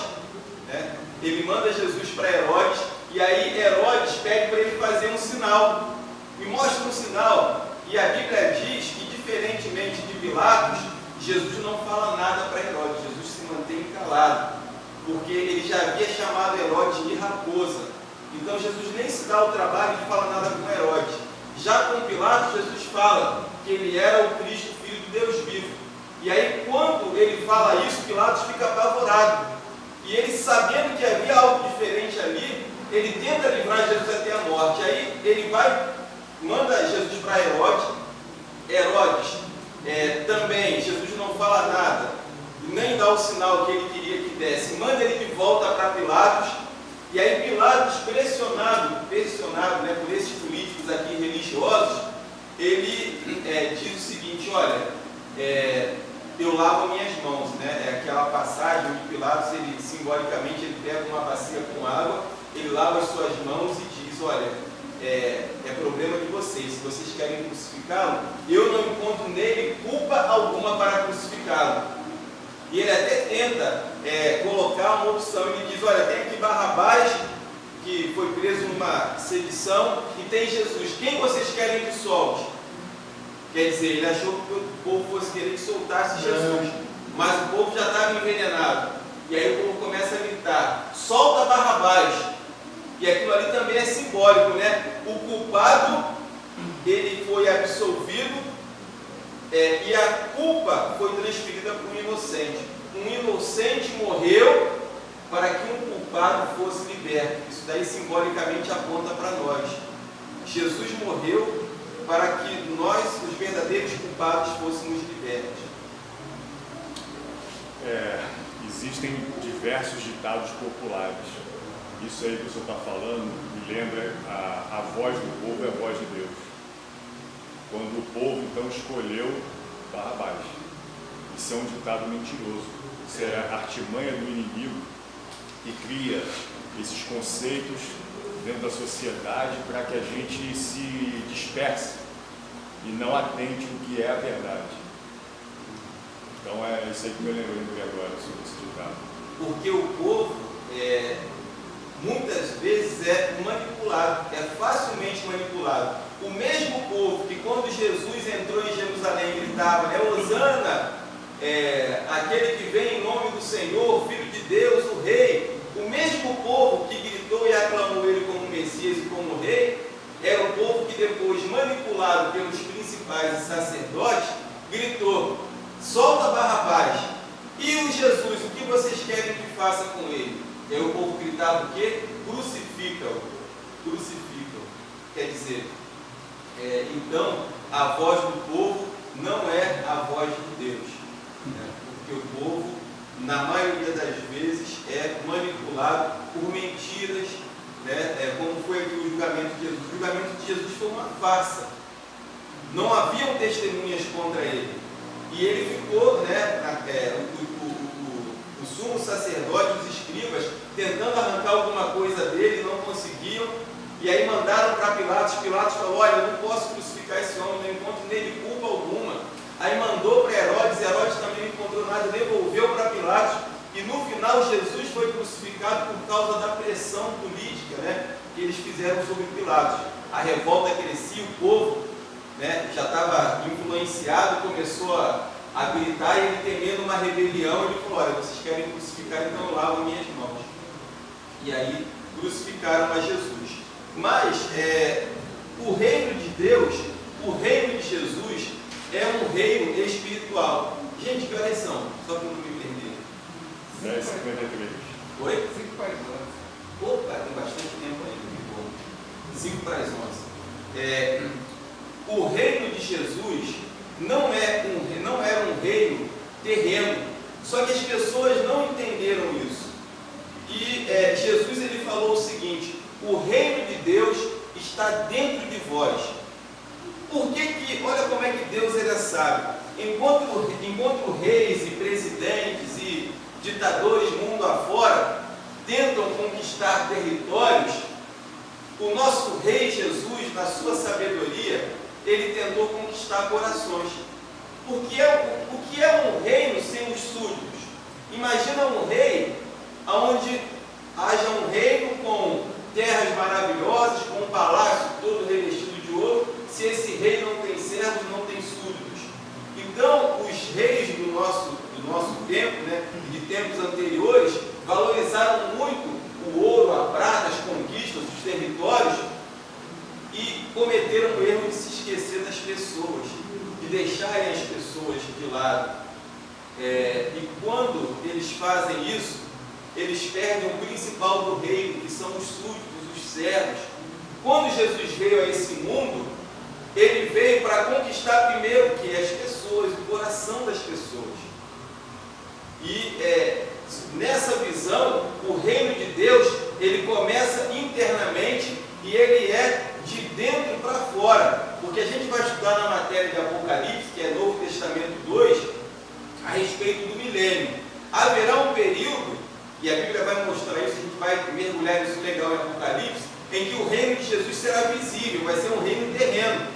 né? Ele manda Jesus para Herodes, e aí Herodes pede para ele fazer um sinal. Me mostra um sinal. E a Bíblia diz que, diferentemente de Pilatos, Jesus não fala nada para Herodes. Jesus se mantém calado, porque ele já havia chamado Herodes de raposa. Então Jesus nem se dá o trabalho de falar nada com Herodes. Já com Pilatos, Jesus fala que ele era o Cristo, Filho de Deus vivo. E aí, quando ele fala isso, Pilatos fica apavorado. E ele, sabendo que havia algo diferente ali, ele tenta livrar Jesus até a morte. Aí ele manda Jesus para Herodes. Herodes também, Jesus não fala nada, nem dá o sinal que ele queria que desse. Manda ele de volta para Pilatos. E aí Pilatos, pressionado né, por esses políticos aqui religiosos, ele diz o seguinte: olha, eu lavo minhas mãos, né? É aquela passagem onde Pilatos, ele simbolicamente, ele pega uma bacia com água, ele lava as suas mãos e diz: olha, é problema de vocês, se vocês querem crucificá-lo, eu não encontro nele culpa alguma para crucificá-lo. E ele até tenta colocar uma opção. Ele diz: olha, tem aqui Barrabás, que foi preso numa sedição, e tem Jesus. Quem vocês querem que solte? Quer dizer, ele achou que o povo fosse querer que soltasse Jesus, mas o povo já estava envenenado. E aí o povo começa a gritar: solta Barrabás. E aquilo ali também é simbólico, né? O culpado, ele foi absolvido, e a culpa foi transferida para um inocente. Um inocente morreu para que um culpado fosse liberto. Isso daí simbolicamente aponta para nós. Jesus morreu para que nós, os verdadeiros culpados, fôssemos libertos. Existem diversos ditados populares. Isso aí que o senhor está falando me lembra a voz do povo é a voz de Deus. Quando o povo então escolheu Barrabás. Isso é um ditado mentiroso. Isso é a artimanha do inimigo que cria esses conceitos dentro da sociedade para que a gente se disperse e não atente o que é a verdade. Então é isso aí que eu lembrei agora sobre esse ditado. Porque o povo muitas vezes é manipulado, é facilmente manipulado. O mesmo povo que quando Jesus entrou em Jerusalém gritava, Hosana, aquele que vem em nome do Senhor, Filho de Deus, o Rei. O mesmo povo que gritou e aclamou ele como Messias e como Rei, era o povo que depois, manipulado pelos principais e sacerdotes, gritou: solta Barrabás. E o Jesus, o que vocês querem que faça com ele? E aí o povo gritava o quê? Crucifica-o. Crucifica-o. Quer dizer, então, a voz do povo não é a voz de Deus. Né? Porque o povo, na maioria das vezes, é manipulado por mentiras, né? Como foi aqui o julgamento de Jesus. O julgamento de Jesus foi uma farsa. Não haviam testemunhas contra ele. E ele ficou, né, o sumo sacerdote, os escribas, tentando arrancar alguma coisa dele, não conseguiam. E aí mandaram para Pilatos. Pilatos falou: olha, eu não posso crucificar esse homem, não encontro nele culpa alguma. Aí mandou para Herodes. Herodes também não encontrou nada, devolveu para Pilatos. E no final Jesus foi crucificado por causa da pressão política, né, que eles fizeram sobre Pilatos. A revolta crescia, o povo né, já estava influenciado, começou a gritar, e ele temendo uma rebelião, ele falou: olha, vocês querem crucificar, então eu lavo minhas mãos. E aí crucificaram a Jesus. Mas o reino de Deus, o reino de Jesus, é um reino espiritual. Gente, que horas são? Só para eu não me perder. 10h53. Oi? 5 para as 11. Opa, tem bastante tempo ainda. 5 para as 11. O reino de Jesus não era um reino terreno. Só que as pessoas não entenderam isso. E Jesus ele falou o seguinte: o reino de Deus está dentro de vós. Por que olha como é que Deus ele é sábio. Enquanto reis e presidentes e ditadores mundo afora tentam conquistar territórios, o nosso rei Jesus, na sua sabedoria, ele tentou conquistar corações. O que é um reino sem os súditos? Imagina um rei onde haja um reino com terras maravilhosas, com um palácio todo revestido de ouro, se esse rei não tem servos, não tem súditos. Então, os reis do nosso tempo, né, de tempos anteriores, valorizaram muito o ouro, a prata, as conquistas, os territórios, e cometeram o erro de se esquecer das pessoas, de deixarem as pessoas de lado. E quando eles fazem isso, eles perdem o principal do reino, que são os súditos, os servos. Quando Jesus veio a esse mundo, ele veio para conquistar primeiro o que? As pessoas, o coração das pessoas. E nessa visão, o reino de Deus, ele começa internamente e ele é de dentro para fora. Porque a gente vai estudar na matéria de Apocalipse, que é Novo Testamento 2, a respeito do milênio. Haverá um período, e a Bíblia vai mostrar isso, a gente vai mergulhar nisso legal em Apocalipse, em que o reino de Jesus será visível, vai ser um reino terreno.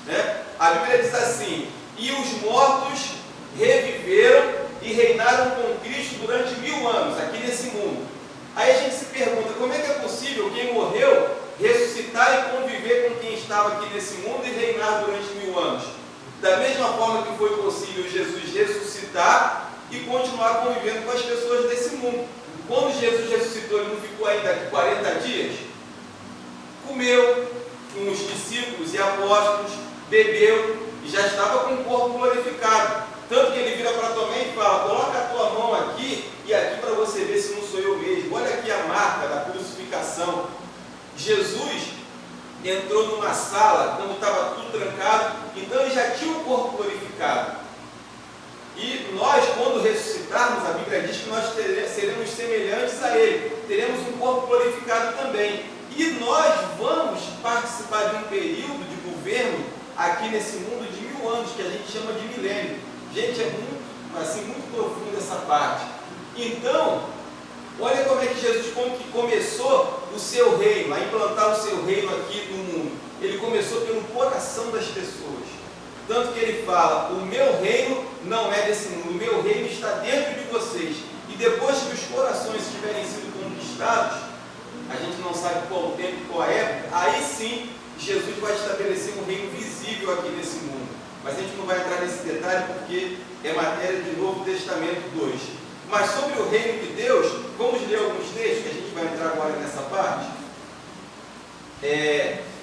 Né? A Bíblia diz assim: e os mortos reviveram e reinaram com Cristo durante 1000 anos, aqui nesse mundo. Aí a gente se pergunta, como é que é possível quem morreu ressuscitar e conviver com quem estava aqui nesse mundo e reinar durante 1000 anos? Da mesma forma que foi possível Jesus ressuscitar e continuar convivendo com as pessoas desse mundo. Quando Jesus ressuscitou, ele não ficou ainda aqui 40 dias? Comeu com os discípulos e apóstolos, bebeu e já estava com o corpo glorificado. Tanto que ele vira para Tomé e fala: coloca a tua mão aqui e aqui para você ver se não sou eu mesmo. Olha aqui a marca da crucificação. Jesus entrou numa sala quando estava tudo trancado, então ele já tinha o corpo glorificado. E nós, quando ressuscitarmos, a Bíblia diz que nós seremos semelhantes a ele, teremos um corpo glorificado também. E nós vamos participar de um período de governo aqui nesse mundo de 1000 anos, que a gente chama de milênio. Gente, é muito profundo essa parte. Então, olha como é que Jesus começou o seu reino, a implantar o seu reino aqui no mundo. Ele começou pelo coração das pessoas. Tanto que ele fala: o meu reino não é desse mundo, o meu reino está dentro de vocês. E depois que os corações tiverem sido conquistados, a gente não sabe qual o tempo, qual a época, aí sim Jesus vai estabelecer um reino visível aqui nesse mundo. Mas a gente não vai entrar nesse detalhe porque é matéria de Novo Testamento 2. Mas sobre o reino de Deus, vamos ler alguns textos, que a gente vai entrar agora nessa parte.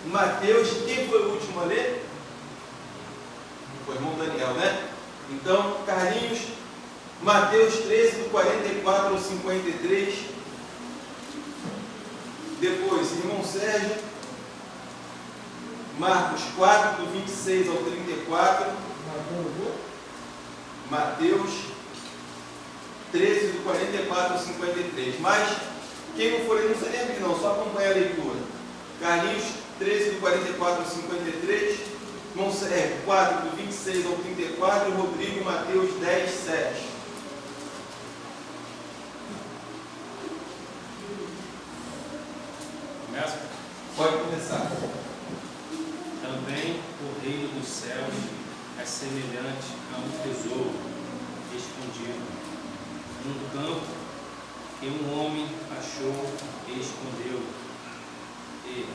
Mateus, quem foi o último a ler? Foi o irmão Daniel, né? Então, Carlinhos, Mateus 13, do 44 ao 53. Depois, irmão Sérgio, Marcos 4, do 26 ao 34. Mateus 13, do 44 ao 53. Mas, quem não for ler, não precisa nem abrir não, só acompanha a leitura. Carlinhos 13, do 44 ao 53. Irmão Sérgio 4, do 26 ao 34. E Rodrigo, Mateus 10, 7. Começa? Pode começar. Também o reino dos céus é semelhante a um tesouro escondido num campo que um homem achou e escondeu. E,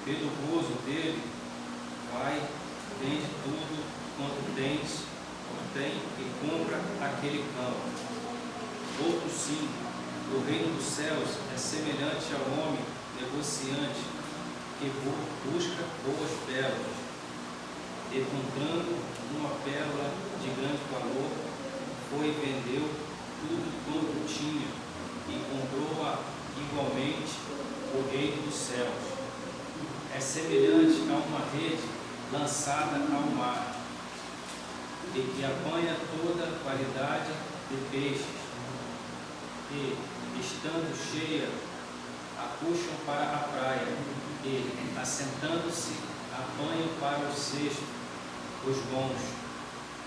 pelo gozo dele, vai vende tudo quanto tem e compra aquele campo. Outro 5, o reino dos céus é semelhante ao homem negociante que busca boas pérolas. Encontrando uma pérola de grande valor, foi e vendeu tudo quanto tinha e comprou-a igualmente o reino dos céus. É semelhante a uma rede lançada ao mar, e que apanha toda qualidade de peixes, e, estando cheia, a puxam para a praia, e, assentando-se, apanham para o cesto os bons,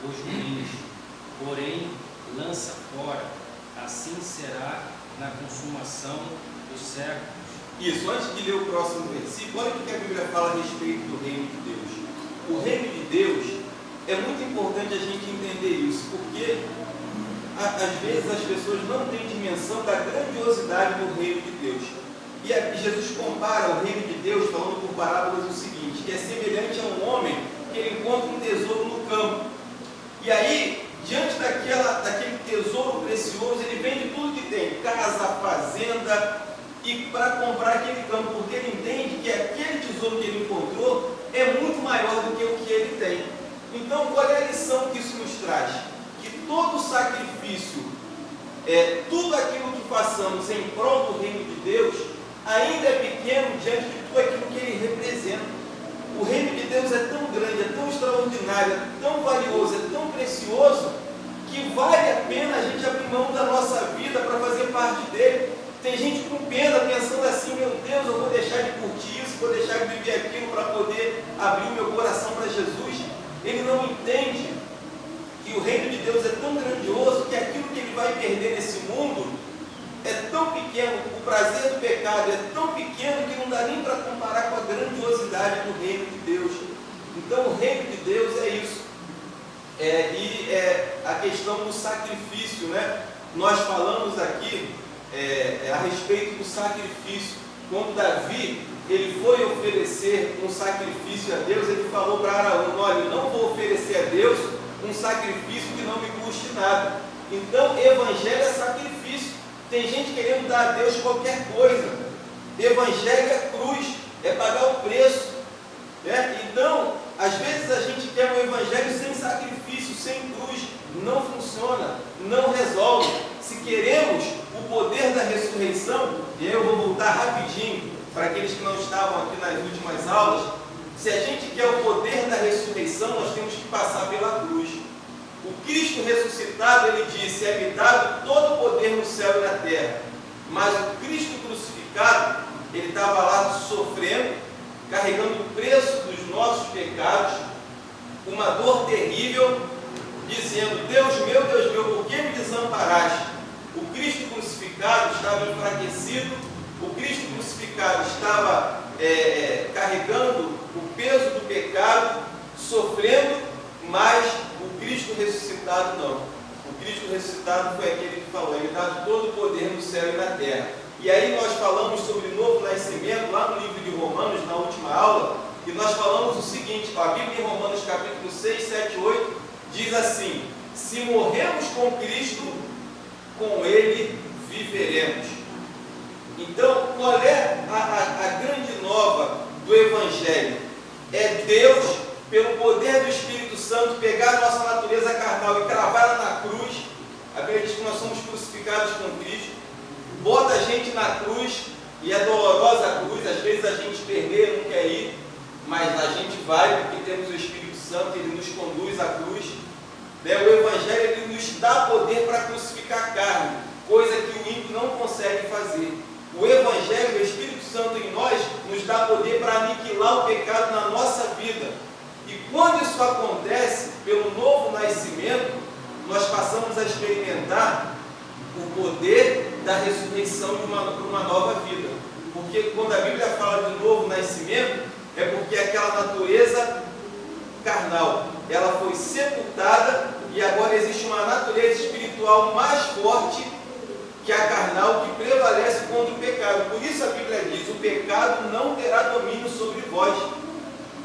os ruins, porém lança fora, assim será na consumação dos séculos. Isso, antes de ler o próximo versículo, olha o que a Bíblia fala a respeito do reino de Deus. O reino de Deus, é muito importante a gente entender isso, porque às vezes as pessoas não têm dimensão da grandiosidade do reino de Deus. E aqui Jesus compara o reino de Deus, falando por parábolas, o seguinte, que é semelhante a um homem que ele encontra um tesouro no campo. E aí, diante daquele tesouro precioso, ele vende tudo que tem, casa, fazenda, e para comprar aquele campo, porque ele entende que aquele tesouro que ele encontrou é muito maior do que o que ele tem. Então, qual é a lição que isso nos traz? Que todo sacrifício, tudo aquilo que façamos em prol do reino de Deus, ainda é pequeno diante de tudo aquilo que ele representa. O reino de Deus é tão grande, é tão extraordinário, é tão valioso, é tão precioso, que vale a pena a gente abrir mão da nossa vida para fazer parte dele. Tem gente com pena, pensando assim, meu Deus, eu vou deixar de curtir isso, vou deixar de viver aquilo para poder abrir o meu coração para Jesus. Ele não entende que o reino de Deus é tão grandioso que aquilo que ele vai perder nesse mundo é tão pequeno, o prazer do pecado é tão pequeno que não dá nem para comparar com a grandiosidade do reino de Deus. Então o reino de Deus é isso. A questão do sacrifício, né? Nós falamos aqui a respeito do sacrifício. Quando Davi ele foi oferecer um sacrifício a Deus, ele falou para Araúna, olha, eu não vou oferecer a Deus um sacrifício que não me custe nada. Então, evangelho é sacrifício. Tem gente querendo dar a Deus qualquer coisa. Evangelho é cruz, é pagar o preço. Né? Então, às vezes a gente quer um evangelho sem sacrifício, sem cruz. Não funciona, não resolve. Se queremos o poder da ressurreição, e aí eu vou voltar rapidinho para aqueles que não estavam aqui nas últimas aulas, se a gente quer o poder da ressurreição, nós temos que passar pela cruz. O Cristo ressuscitado, ele disse, é-me dado todo o poder no céu e na terra. Mas o Cristo crucificado, ele estava lá sofrendo, carregando o preço dos nossos pecados, uma dor terrível, dizendo, Deus meu, por que me desamparaste? O Cristo crucificado estava enfraquecido, o Cristo crucificado estava carregando o peso do pecado, sofrendo, mas o Cristo ressuscitado não. O Cristo ressuscitado foi aquele que falou, ele dá todo o poder no céu e na terra. E aí nós falamos sobre o novo nascimento, lá no livro de Romanos, na última aula, e nós falamos o seguinte, a Bíblia em Romanos capítulo 6, 7, 8, diz assim, se morremos com Cristo, com Ele viveremos. Então, qual é a grande nova do Evangelho? É Deus, pelo poder do Espírito Santo, pegar a nossa natureza carnal e cravá-la na cruz. A Bíblia diz que nós somos crucificados com Cristo. Bota a gente na cruz, e é dolorosa a cruz, às vezes a gente perder, não quer ir, mas a gente vai porque temos o Espírito Santo, ele nos conduz à cruz. O Evangelho ele nos dá poder para crucificar a carne, coisa que o ímpio não consegue fazer. O Evangelho, o Espírito Santo em nós, nos dá poder para aniquilar o pecado na nossa vida. E quando isso acontece, pelo novo nascimento, nós passamos a experimentar o poder da ressurreição de uma nova vida. Porque quando a Bíblia fala de novo nascimento, é porque aquela natureza carnal, ela foi sepultada e agora existe uma natureza espiritual mais forte que a carnal, que prevalece contra o pecado. Por isso a Bíblia diz, o pecado não terá domínio sobre vós.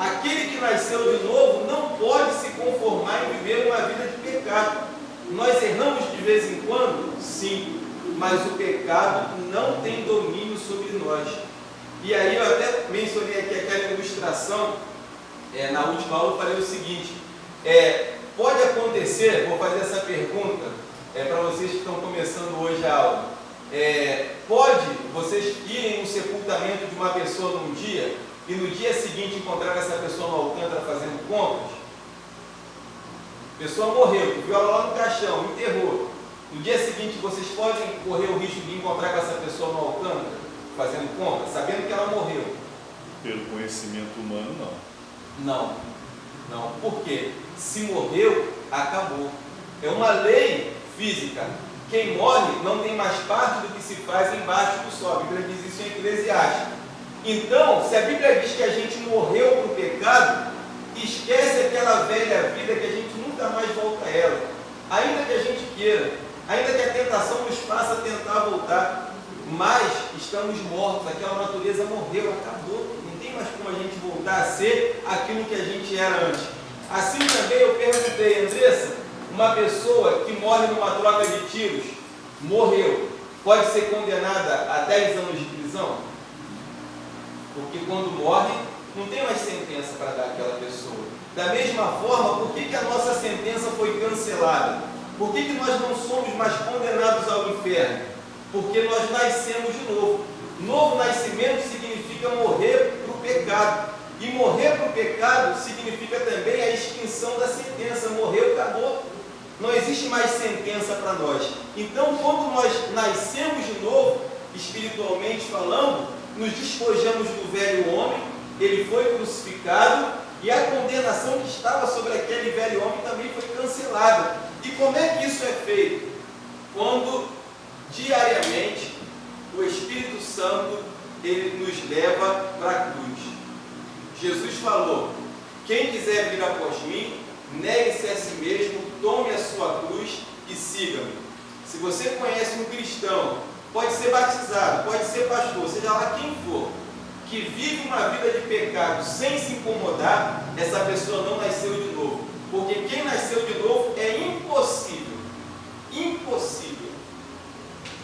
Aquele que nasceu de novo não pode se conformar em viver uma vida de pecado. Nós erramos de vez em quando? Sim, mas o pecado não tem domínio sobre nós. E aí eu até mencionei aqui aquela ilustração, na última aula eu falei o seguinte, pode acontecer, vou fazer essa pergunta para vocês que estão começando hoje a aula, pode vocês irem no sepultamento de uma pessoa num dia e no dia seguinte encontrar essa pessoa no Alcântara fazendo compras? A pessoa morreu, viu ela lá no caixão, enterrou. No dia seguinte vocês podem correr o risco de encontrar com essa pessoa no Alcântara fazendo compras, sabendo que ela morreu? Pelo conhecimento humano, não. Não. Por quê? Se morreu, acabou. É uma lei física. Quem morre não tem mais parte do que se faz embaixo do sol. A Bíblia diz isso em Eclesiastes. Então, se a Bíblia diz que a gente morreu para o pecado, esquece aquela velha vida que a gente nunca mais volta a ela. Ainda que a gente queira, ainda que a tentação nos faça tentar voltar, mas estamos mortos, aquela natureza morreu, acabou. Não tem mais como a gente voltar a ser aquilo que a gente era antes. Assim também eu perguntei, Andressa, uma pessoa que morre numa troca de tiros, morreu, pode ser condenada a 10 anos de prisão? Porque quando morre, não tem mais sentença para dar àquela pessoa. Da mesma forma, por que a nossa sentença foi cancelada? Por que nós não somos mais condenados ao inferno? Porque nós nascemos de novo. Novo nascimento significa morrer para o pecado. E morrer para o pecado significa também a extinção da sentença. Morreu, acabou. Não existe mais sentença para nós. Então, quando nós nascemos de novo, espiritualmente falando, nos despojamos do velho homem, ele foi crucificado e a condenação que estava sobre aquele velho homem também foi cancelada. E como é que isso é feito? Quando diariamente o Espírito Santo ele nos leva para a cruz. Jesus falou: quem quiser vir após mim, negue-se a si mesmo, tome a sua cruz e siga-me. Se você conhece um cristão, pode ser batizado, pode ser pastor, seja lá quem for, que vive uma vida de pecado sem se incomodar, essa pessoa não nasceu de novo. Porque quem nasceu de novo é impossível. Impossível.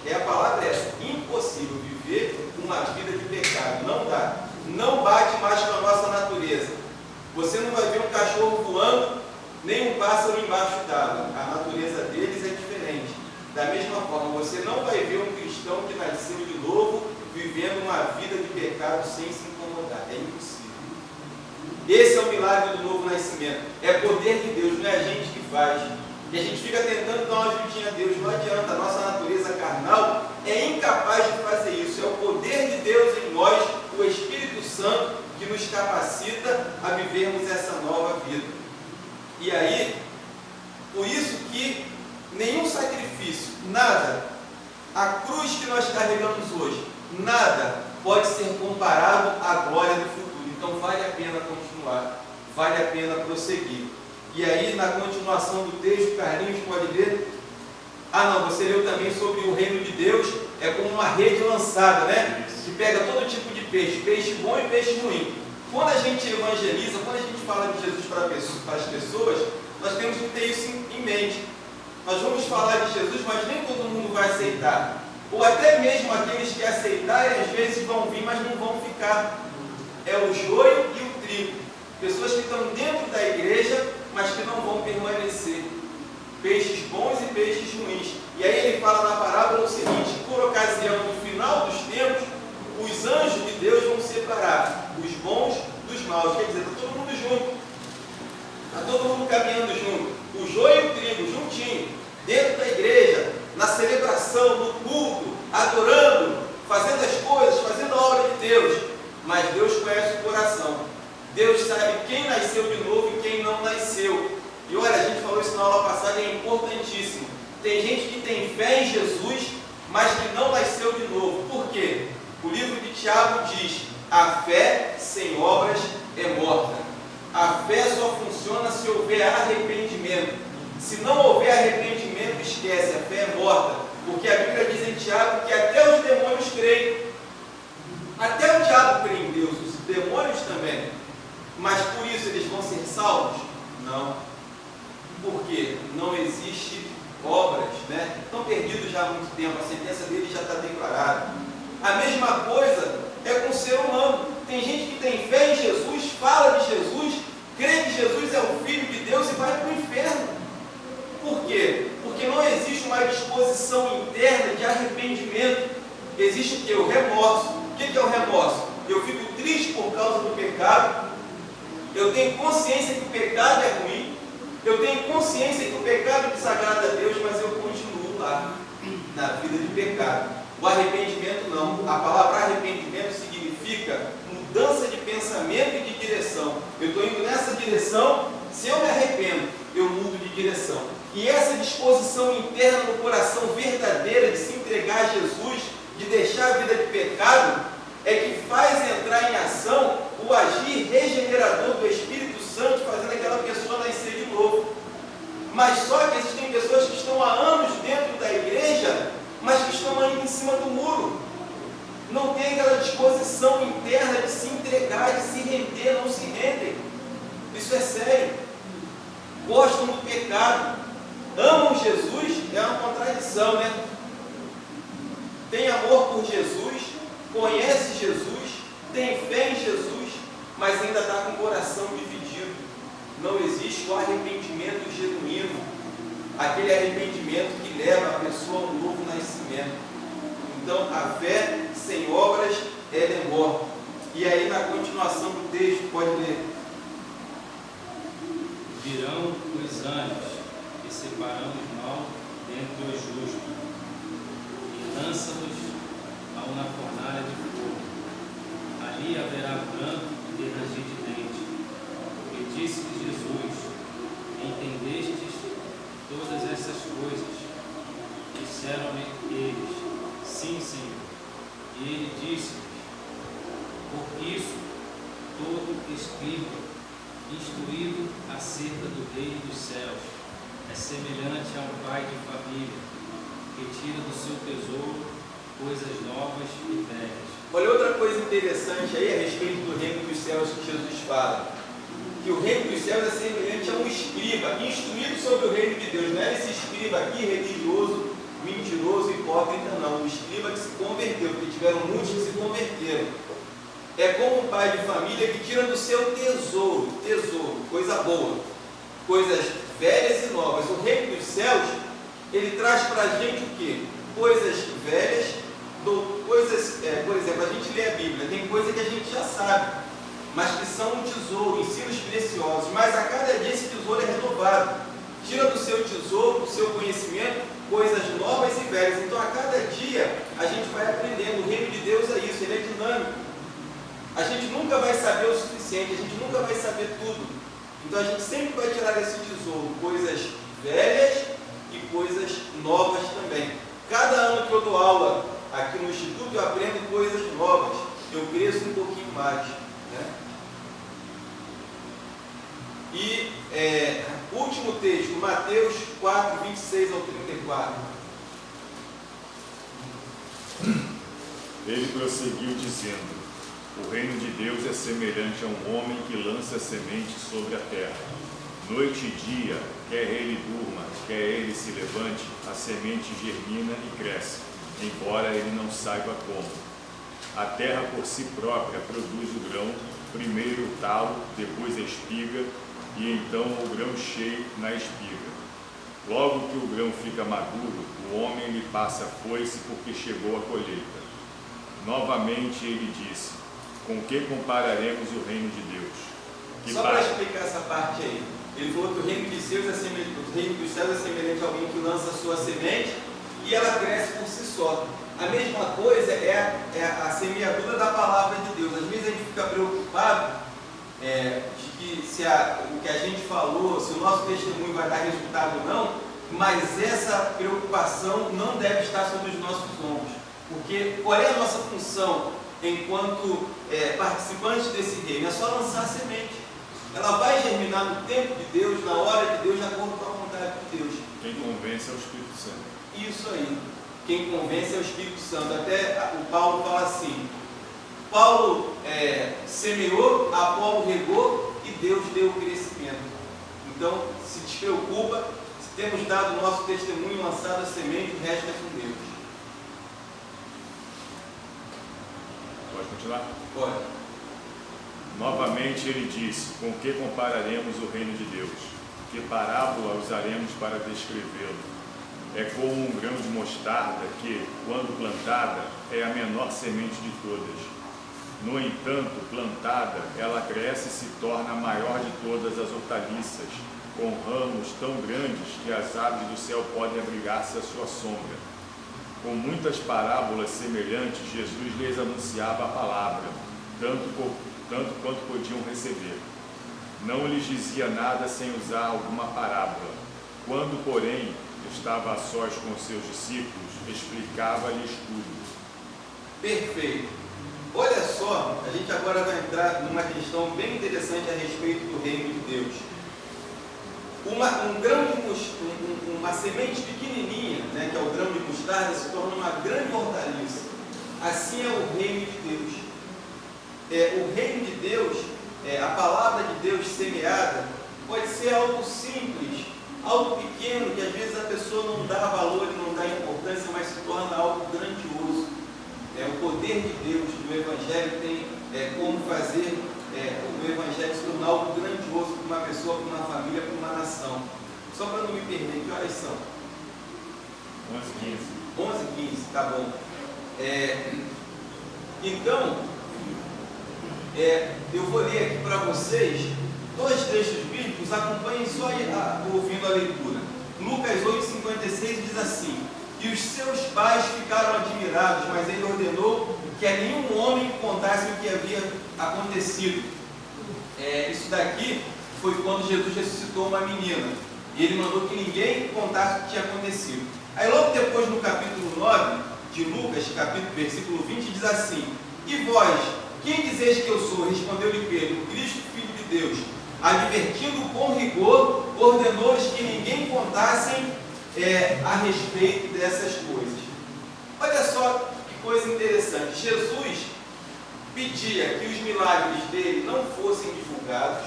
A palavra é essa, impossível viver uma vida de pecado. Não dá. Não bate mais com a nossa natureza. Você não vai ver um cachorro voando, nem um pássaro embaixo d'água. A natureza deles é diferente. Da mesma forma, você não vai ver um cristão que nasceu de novo, vivendo uma vida de pecado sem se incomodar. É impossível. Esse é o milagre do novo nascimento. É poder de Deus, não é a gente que faz. E a gente fica tentando dar uma ajudinha a Deus, não adianta, a nossa natureza carnal é incapaz de fazer isso. É o poder de Deus em nós, o Espírito Santo, que nos capacita a vivermos essa nova vida. E aí, por isso que nenhum sacrifício, nada, a cruz que nós carregamos hoje, nada pode ser comparado à glória do futuro. Então vale a pena continuar, vale a pena prosseguir. E aí, na continuação do texto, Carlinhos pode ver. Você leu também sobre o reino de Deus, é como uma rede lançada, né? Que pega todo tipo de peixe, peixe bom e peixe ruim. Quando a gente evangeliza, quando a gente fala de Jesus para as pessoas, nós temos que ter isso em mente. Nós vamos falar de Jesus, mas nem todo mundo vai aceitar. Ou até mesmo aqueles que aceitarem, às vezes vão vir, mas não vão ficar. É o joio e o trigo. Pessoas que estão dentro da igreja, mas que não vão permanecer. Peixes bons e peixes ruins. E aí ele fala na parábola o seguinte: por ocasião do final dos tempos, os anjos de Deus vão separar os bons dos maus. Quer dizer, está todo mundo junto. Está todo mundo caminhando junto. O joio e o trigo juntinho, dentro da igreja, na celebração, no culto, adorando, fazendo as coisas, fazendo a obra de Deus. Mas Deus conhece o coração. Deus sabe quem nasceu de novo e quem não nasceu. E olha, a gente falou isso na aula passada e é importantíssimo. Tem gente que tem fé em Jesus, mas que não nasceu de novo. Por quê? O livro de Tiago diz: a fé sem obras é morta. A fé só funciona se houver arrependimento. Se não houver arrependimento, esquece, a fé é morta. Porque a Bíblia diz em Tiago que até os demônios creem. Até o diabo crê em Deus, os demônios também. Mas por isso eles vão ser salvos? Não. Porque não existe obras, né? Estão perdidos já há muito tempo, a sentença deles já está declarada. A mesma coisa é com o ser humano. Tem gente que tem fé em Jesus, fala de Jesus, crê que Jesus é o Filho de Deus e vai para o inferno. Por quê? Porque não existe uma disposição interna de arrependimento. Existe o que? O remorso. O que é o remorso? Eu fico triste por causa do pecado, eu tenho consciência que o pecado é ruim, eu tenho consciência que o pecado desagrada a Deus, mas eu continuo lá, na vida de pecado. O arrependimento não. A palavra arrependimento significa mudança de pensamento e de direção. Eu estou indo nessa direção, se eu me arrependo, eu mudo de direção. E essa disposição interna no coração verdadeira de se entregar a Jesus, de deixar a vida de pecado, é que faz entrar em ação o agir regenerador do Espírito Santo, fazendo aquela pessoa nascer de novo. Mas só que existem pessoas que estão há anos dentro da igreja, mas que estão ainda em cima do muro. Não tem aquela disposição interna de se entregar, de se render, não se rendem. Isso é sério. Gostam do pecado, amam Jesus, é uma contradição, né? Tem amor por Jesus, conhece Jesus, tem fé em Jesus, mas ainda está com o coração dividido. Não existe o arrependimento genuíno, aquele arrependimento que leva a pessoa a um novo nascimento. Então, a fé sem obras, ela é morta. E aí, na continuação do texto, pode ler. Virão os anos e separando o mal dentre os justos, e lança-los na fornalha de fogo. Ali haverá pranto e ranger de dente. E disse-lhe Jesus: entendestes todas essas coisas? Disseram-lhe eles: sim, Senhor. E ele disse-lhes: por isso todo escriba instruído acerca do reino dos céus é semelhante a um pai de família que tira do seu tesouro coisas novas e velhas. Olha outra coisa interessante aí a respeito do reino dos céus que Jesus fala. Que o reino dos céus é semelhante a um escriba instruído sobre o reino de Deus. Não é esse escriba aqui religioso, mentiroso, hipócrita, não. O escriba que se converteu, porque tiveram muitos que se converteram. É como um pai de família que tira do seu tesouro, coisa boa, coisas velhas e novas. O reino dos céus, ele traz para a gente o quê? Coisas velhas, coisas, por exemplo, a gente lê a Bíblia, tem coisa que a gente já sabe, mas que são um tesouro, ensinos preciosos, mas a cada dia esse tesouro é renovado. Tira do seu tesouro, do seu conhecimento, coisas novas e velhas. Então a cada dia a gente vai aprendendo. O reino de Deus é isso, ele é dinâmico. A gente nunca vai saber o suficiente, a gente nunca vai saber tudo. Então a gente sempre vai tirar desse tesouro coisas velhas e coisas novas também. Cada ano que eu dou aula aqui no Instituto, eu aprendo coisas novas. Eu cresço um pouquinho mais, né? E último texto, Mateus 4, 26 ao 34. Ele prosseguiu dizendo: o reino de Deus é semelhante a um homem que lança semente sobre a terra. Noite e dia, quer ele durma, quer ele se levante, a semente germina e cresce, embora ele não saiba como. A terra por si própria produz o grão, primeiro o talo, depois a espiga, e então o grão cheio na espiga. Logo que o grão fica maduro, o homem lhe passa a foice porque chegou a colheita. Novamente ele disse: com que compararemos o reino de Deus? Só para explicar essa parte aí, ele falou que o reino dos céus é semelhante a alguém que lança a sua semente e ela cresce por si só. A mesma coisa é a semeadura da palavra de Deus. Às vezes a gente fica preocupado de que o que a gente falou, se o nosso testemunho vai dar resultado ou não, mas essa preocupação não deve estar sobre os nossos ombros. Porque qual é a nossa função enquanto participantes desse reino? É só lançar a semente. Ela vai germinar no tempo de Deus, na hora de Deus, de acordo com a vontade de Deus. Quem convence é o Espírito Santo. Isso aí. Quem convence é o Espírito Santo. Até o Paulo fala assim: Paulo semeou, Apolo regou, e Deus deu o crescimento. Então, se despreocupa, se temos dado o nosso testemunho, lançado a semente, o resto é com Deus. Pode continuar? Pode. Novamente ele disse: com que compararemos o reino de Deus? Que parábola usaremos para descrevê-lo? É como um grão de mostarda que, quando plantada, é a menor semente de todas. No entanto, plantada, ela cresce e se torna a maior de todas as hortaliças, com ramos tão grandes que as aves do céu podem abrigar-se à sua sombra. Com muitas parábolas semelhantes, Jesus lhes anunciava a palavra, tanto quanto podiam receber. Não lhes dizia nada sem usar alguma parábola. Quando, porém, estava a sós com os seus discípulos, explicava-lhes tudo. Perfeito. Olha só, a gente agora vai entrar numa questão bem interessante a respeito do reino de Deus. Uma semente pequenininha, né, que é o grão de mostarda, se torna uma grande hortaliça. Assim é o reino de Deus. O reino de Deus, a palavra de Deus semeada, pode ser algo simples, algo pequeno, que às vezes a pessoa não dá valor e não dá importância, mas se torna algo grandioso. O poder de Deus no Evangelho tem como fazer o Evangelho se tornar algo grandioso para uma pessoa, para uma família, para uma nação. Só para não me perder, que horas são? 11h15. 11h15, tá bom. Então, eu vou ler aqui para vocês 2 textos bíblicos, acompanhem só ouvindo a leitura. Lucas 8,56 diz assim: e os seus pais ficaram admirados, mas ele ordenou que a nenhum homem contasse o que havia acontecido. Isso daqui foi quando Jesus ressuscitou uma menina, e ele mandou que ninguém contasse o que tinha acontecido. Aí logo depois, no capítulo 9 de Lucas, versículo 20, diz assim: e vós, quem dizeis que eu sou? Respondeu-lhe Pedro: Cristo, Filho de Deus. Advertindo com rigor, ordenou-lhes que ninguém contassem a respeito dessas coisas. Olha só que coisa interessante. Jesus pedia que os milagres dele não fossem divulgados,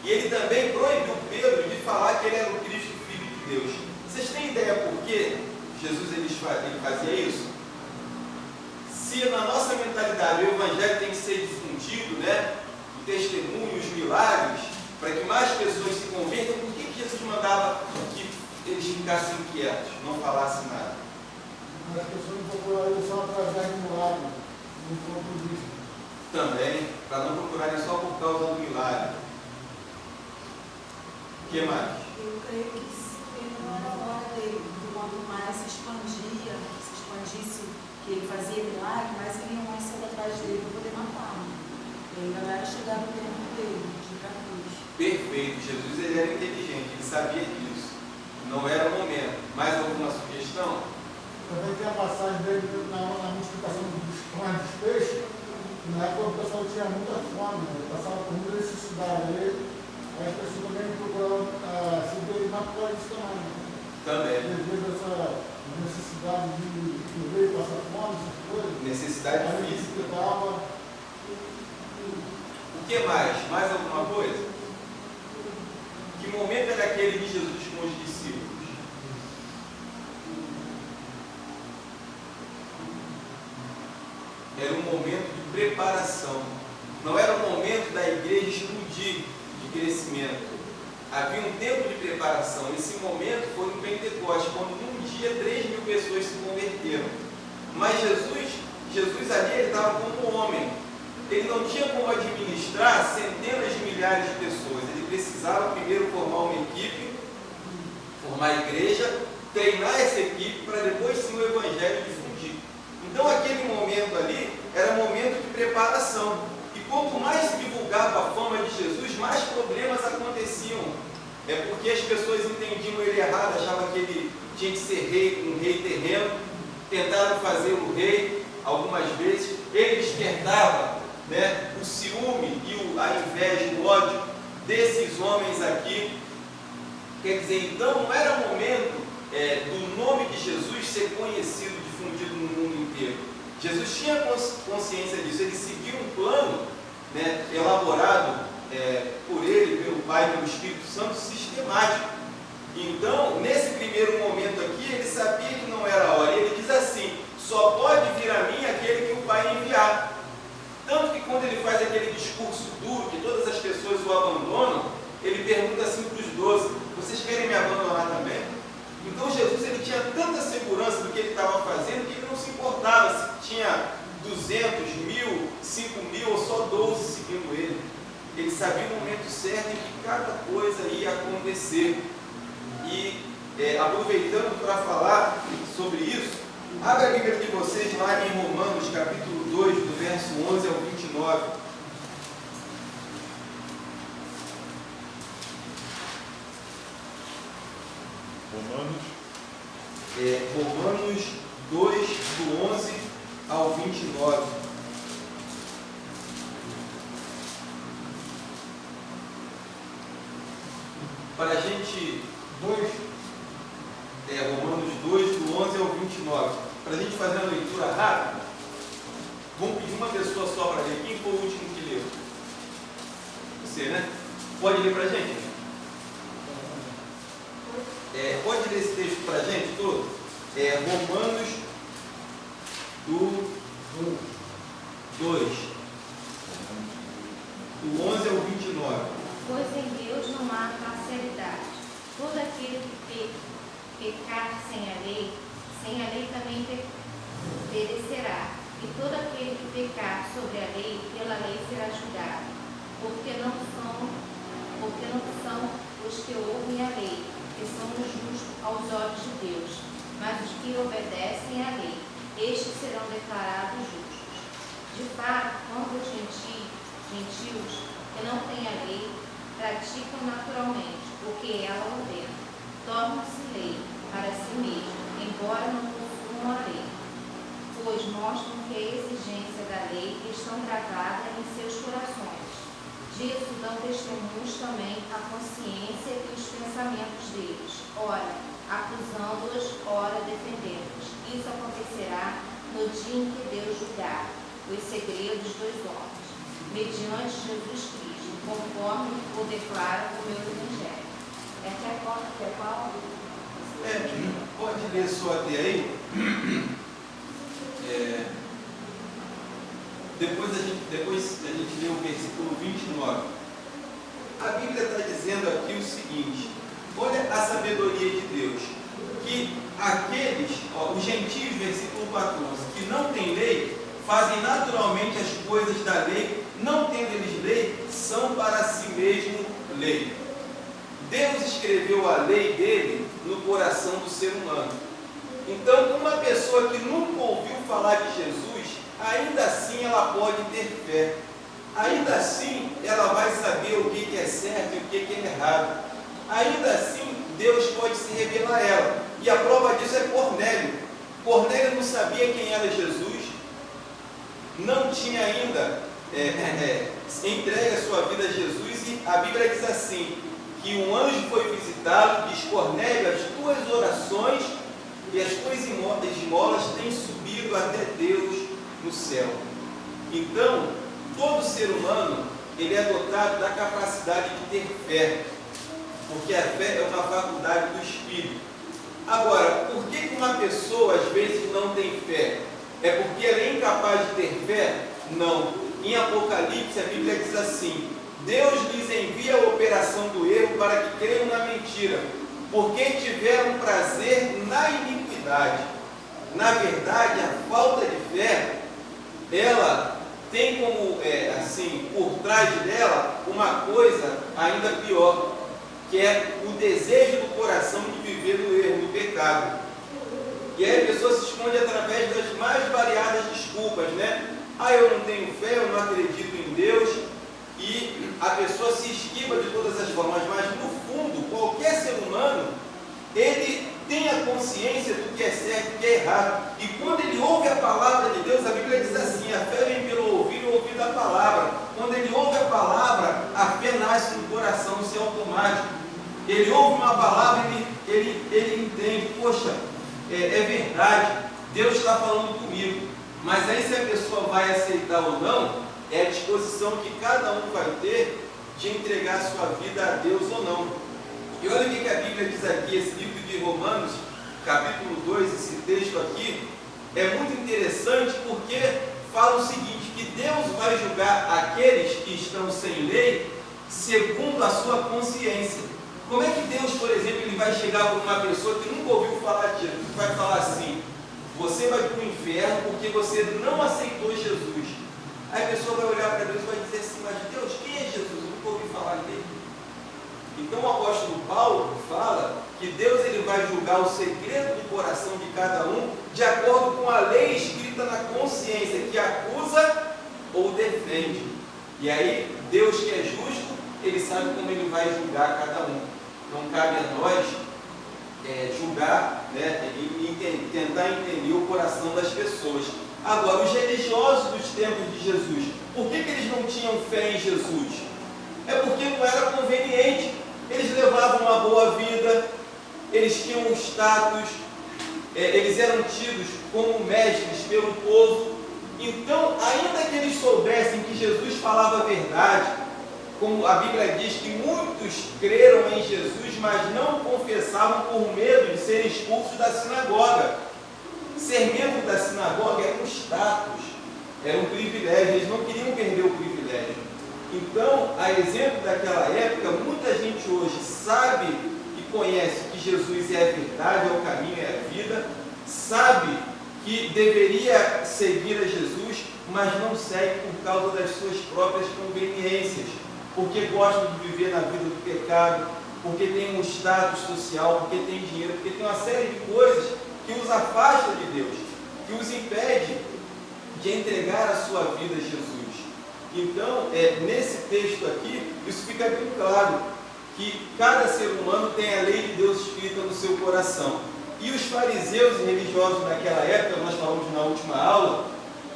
e ele também proibiu Pedro de falar que ele era o Cristo, Filho de Deus. Vocês têm ideia por que Jesus ele fazia isso? Se na nossa mentalidade o Evangelho tem que ser difundido, né? O testemunho, os milagres, para que mais pessoas se convertam, por que Jesus mandava que eles ficassem quietos, não falassem nada? As pessoas não procurariam só através do milagre, no ponto de vista. Também, para não procurarem só por causa do milagre. O que mais? Eu creio que não era hora dele, quanto mais se expandisse, que ele fazia milagre, mais iriam mais cedo atrás dele para poder matá-lo. E ainda não era chegar no tempo dele, de ir para a cruz. Perfeito, Jesus ele era inteligente, ele sabia disso. Não era o momento. Mais alguma sugestão? Também tem a passagem dele na multiplicação dos pães dos peixes. Na época o pessoal tinha muita fome, né? Passava por muita necessidade. Aí as pessoas também procuravam se derivar por isso também. Também. Devido a essa necessidade de viver e passar fome, essas coisas. Necessidade física. O que mais? Mais alguma coisa? Que momento era aquele de Jesus com os discípulos? Era um momento de preparação. Não era o momento da igreja explodir de crescimento. Havia um tempo de preparação. Esse momento foi no Pentecostes, quando num dia 3.000 pessoas se converteram. Mas Jesus ali, ele estava como homem. Ele não tinha como administrar centenas de milhares de pessoas. Ele precisava primeiro formar uma equipe, formar a igreja, treinar essa equipe para depois sim o Evangelho difundir. Então aquele momento ali era um momento de preparação. E quanto mais se divulgava a fama de Jesus, mais problemas aconteciam. Porque as pessoas entendiam ele errado, achavam que ele tinha que ser rei, um rei terreno. Tentaram fazê-lo rei algumas vezes. Ele despertava, né, o ciúme e a inveja, o ódio desses homens aqui. Quer dizer, então não era o momento do nome de Jesus ser conhecido, difundido no mundo inteiro. Jesus tinha consciência disso. Ele seguiu um plano, né, elaborado por ele, pelo Pai, pelo Espírito Santo, sistemático. Então, nesse primeiro momento aqui, ele sabia que não era a hora. E ele diz assim: só pode vir a mim aquele que o Pai enviar. Tanto que quando ele faz aquele discurso duro, que todas as pessoas o abandonam, ele pergunta assim para os 12, vocês querem me abandonar também? Então Jesus, ele tinha tanta segurança do que ele estava fazendo, que ele não se importava se tinha 200, 1000, 5000 ou só 12 seguindo ele. Ele sabia o momento certo em que cada coisa ia acontecer. E aproveitando para falar sobre isso, abra a Bíblia de vocês lá em Romanos, capítulo 2, do verso 11 ao 29. Romanos 2, do 11 ao 29. Para a gente... Romanos 2, do 11 ao 29. Para a gente fazer uma leitura rápida, vamos pedir uma pessoa só para ler. Quem foi o último que leu? Você, né? Pode ler para a gente? Pode ler esse texto para a gente todo? Romanos do 2, do 11 ao 29. Pois em Deus não há parcialidade. Todo aquele que pecar sem a lei também perecerá. E todo aquele que pecar sobre a lei, pela lei será julgado. Porque não são os que ouvem a lei, que são os justos aos olhos de Deus, mas os que obedecem à lei, estes serão declarados justos. De fato, quando os gentios que não têm a lei praticam naturalmente o que ela ordena, tornam-se lei para si mesmos, embora não possuam a lei, pois mostram que a exigência da lei está gravada em seus corações. Disso dão testemunhos também a consciência e os pensamentos deles, ora acusando-os, ora defendendo-os. Isso acontecerá no dia em que Deus julgar os segredos dos homens, mediante Jesus Cristo, conforme o declara o meu Evangelho. Pode ler só até aí. Depois a gente lê o versículo 29. A Bíblia está dizendo aqui o seguinte: olha a sabedoria de Deus, que aqueles, os gentios, versículo 14, que não têm lei, fazem naturalmente as coisas da lei, não tendo eles lei, são para si mesmo lei. Deus escreveu a lei dele no coração do ser humano. Então, uma pessoa que nunca ouviu falar de Jesus, ainda assim ela pode ter fé. Ainda assim ela vai saber o que é certo e o que é errado. Ainda assim Deus pode se revelar a ela. E a prova disso é Cornélio. Cornélio não sabia quem era Jesus, não tinha ainda entregue a sua vida a Jesus, e a Bíblia diz assim, que um anjo foi visitá-lo, diz: Cornélio, as tuas orações e as tuas esmolas têm subido até Deus no céu. Então, todo ser humano, ele é dotado da capacidade de ter fé, porque a fé é uma faculdade do Espírito. Agora, por que uma pessoa às vezes não tem fé? É porque ela é incapaz de ter fé? Não. Em Apocalipse, a Bíblia diz assim: Deus lhes envia a operação do erro para que creiam na mentira, porque tiveram prazer na iniquidade. Na verdade, a falta de fé, ela tem como, por trás dela, uma coisa ainda pior, que é o desejo do coração de viver no erro, no pecado. E aí a pessoa se esconde através das mais variadas desculpas, né? Eu não tenho fé, eu não acredito em Deus, e a pessoa se esquiva de todas as formas, mas no fundo, qualquer ser humano, ele tem a consciência do que é certo e do que é errado. E quando ele ouve a palavra de Deus, a Bíblia diz assim: a fé vem pelo ouvir, o ouvir da palavra. Quando ele ouve a palavra, a fé nasce no coração, isso é automático. Ele ouve uma palavra, ele entende: poxa, é verdade, Deus está falando comigo. Mas aí, se a pessoa vai aceitar ou não, é a disposição que cada um vai ter de entregar a sua vida a Deus ou não. E olha o que a Bíblia diz aqui, esse livro de Romanos, capítulo 2, esse texto aqui, é muito interessante porque fala o seguinte, que Deus vai julgar aqueles que estão sem lei segundo a sua consciência. Como é que Deus, por exemplo, ele vai chegar para uma pessoa que nunca ouviu falar de Jesus, vai falar assim, você vai para o inferno porque você não aceitou Jesus. Aí a pessoa vai olhar para Deus e vai dizer assim, mas Deus, quem é Jesus? Eu nunca ouvi falar dele. Então o apóstolo Paulo fala que Deus ele vai julgar o segredo do coração de cada um de acordo com a lei escrita na consciência, que acusa ou defende. E aí, Deus que é justo, ele sabe como ele vai julgar cada um. Não cabe a nós julgar, né, e tentar entender o coração das pessoas. Agora, os religiosos dos tempos de Jesus, por que eles não tinham fé em Jesus? É porque não era conveniente. Eles levavam uma boa vida, eles tinham um status, eles eram tidos como mestres pelo povo. Então, ainda que eles soubessem que Jesus falava a verdade, como a Bíblia diz que muitos creram em Jesus, mas não confessavam por medo de serem expulsos da sinagoga. Ser membro da sinagoga era um status, era um privilégio, eles não queriam perder o privilégio. Então, a exemplo daquela época, muita gente hoje sabe e conhece que Jesus é a verdade, é o caminho, é a vida, sabe que deveria seguir a Jesus, mas não segue por causa das suas próprias conveniências, porque gostam de viver na vida do pecado, porque tem um status social, porque tem dinheiro, porque tem uma série de coisas que os afasta de Deus, que os impede de entregar a sua vida a Jesus. Então, nesse texto aqui, isso fica bem claro, que cada ser humano tem a lei de Deus escrita no seu coração. E os fariseus e religiosos naquela época, nós falamos na última aula,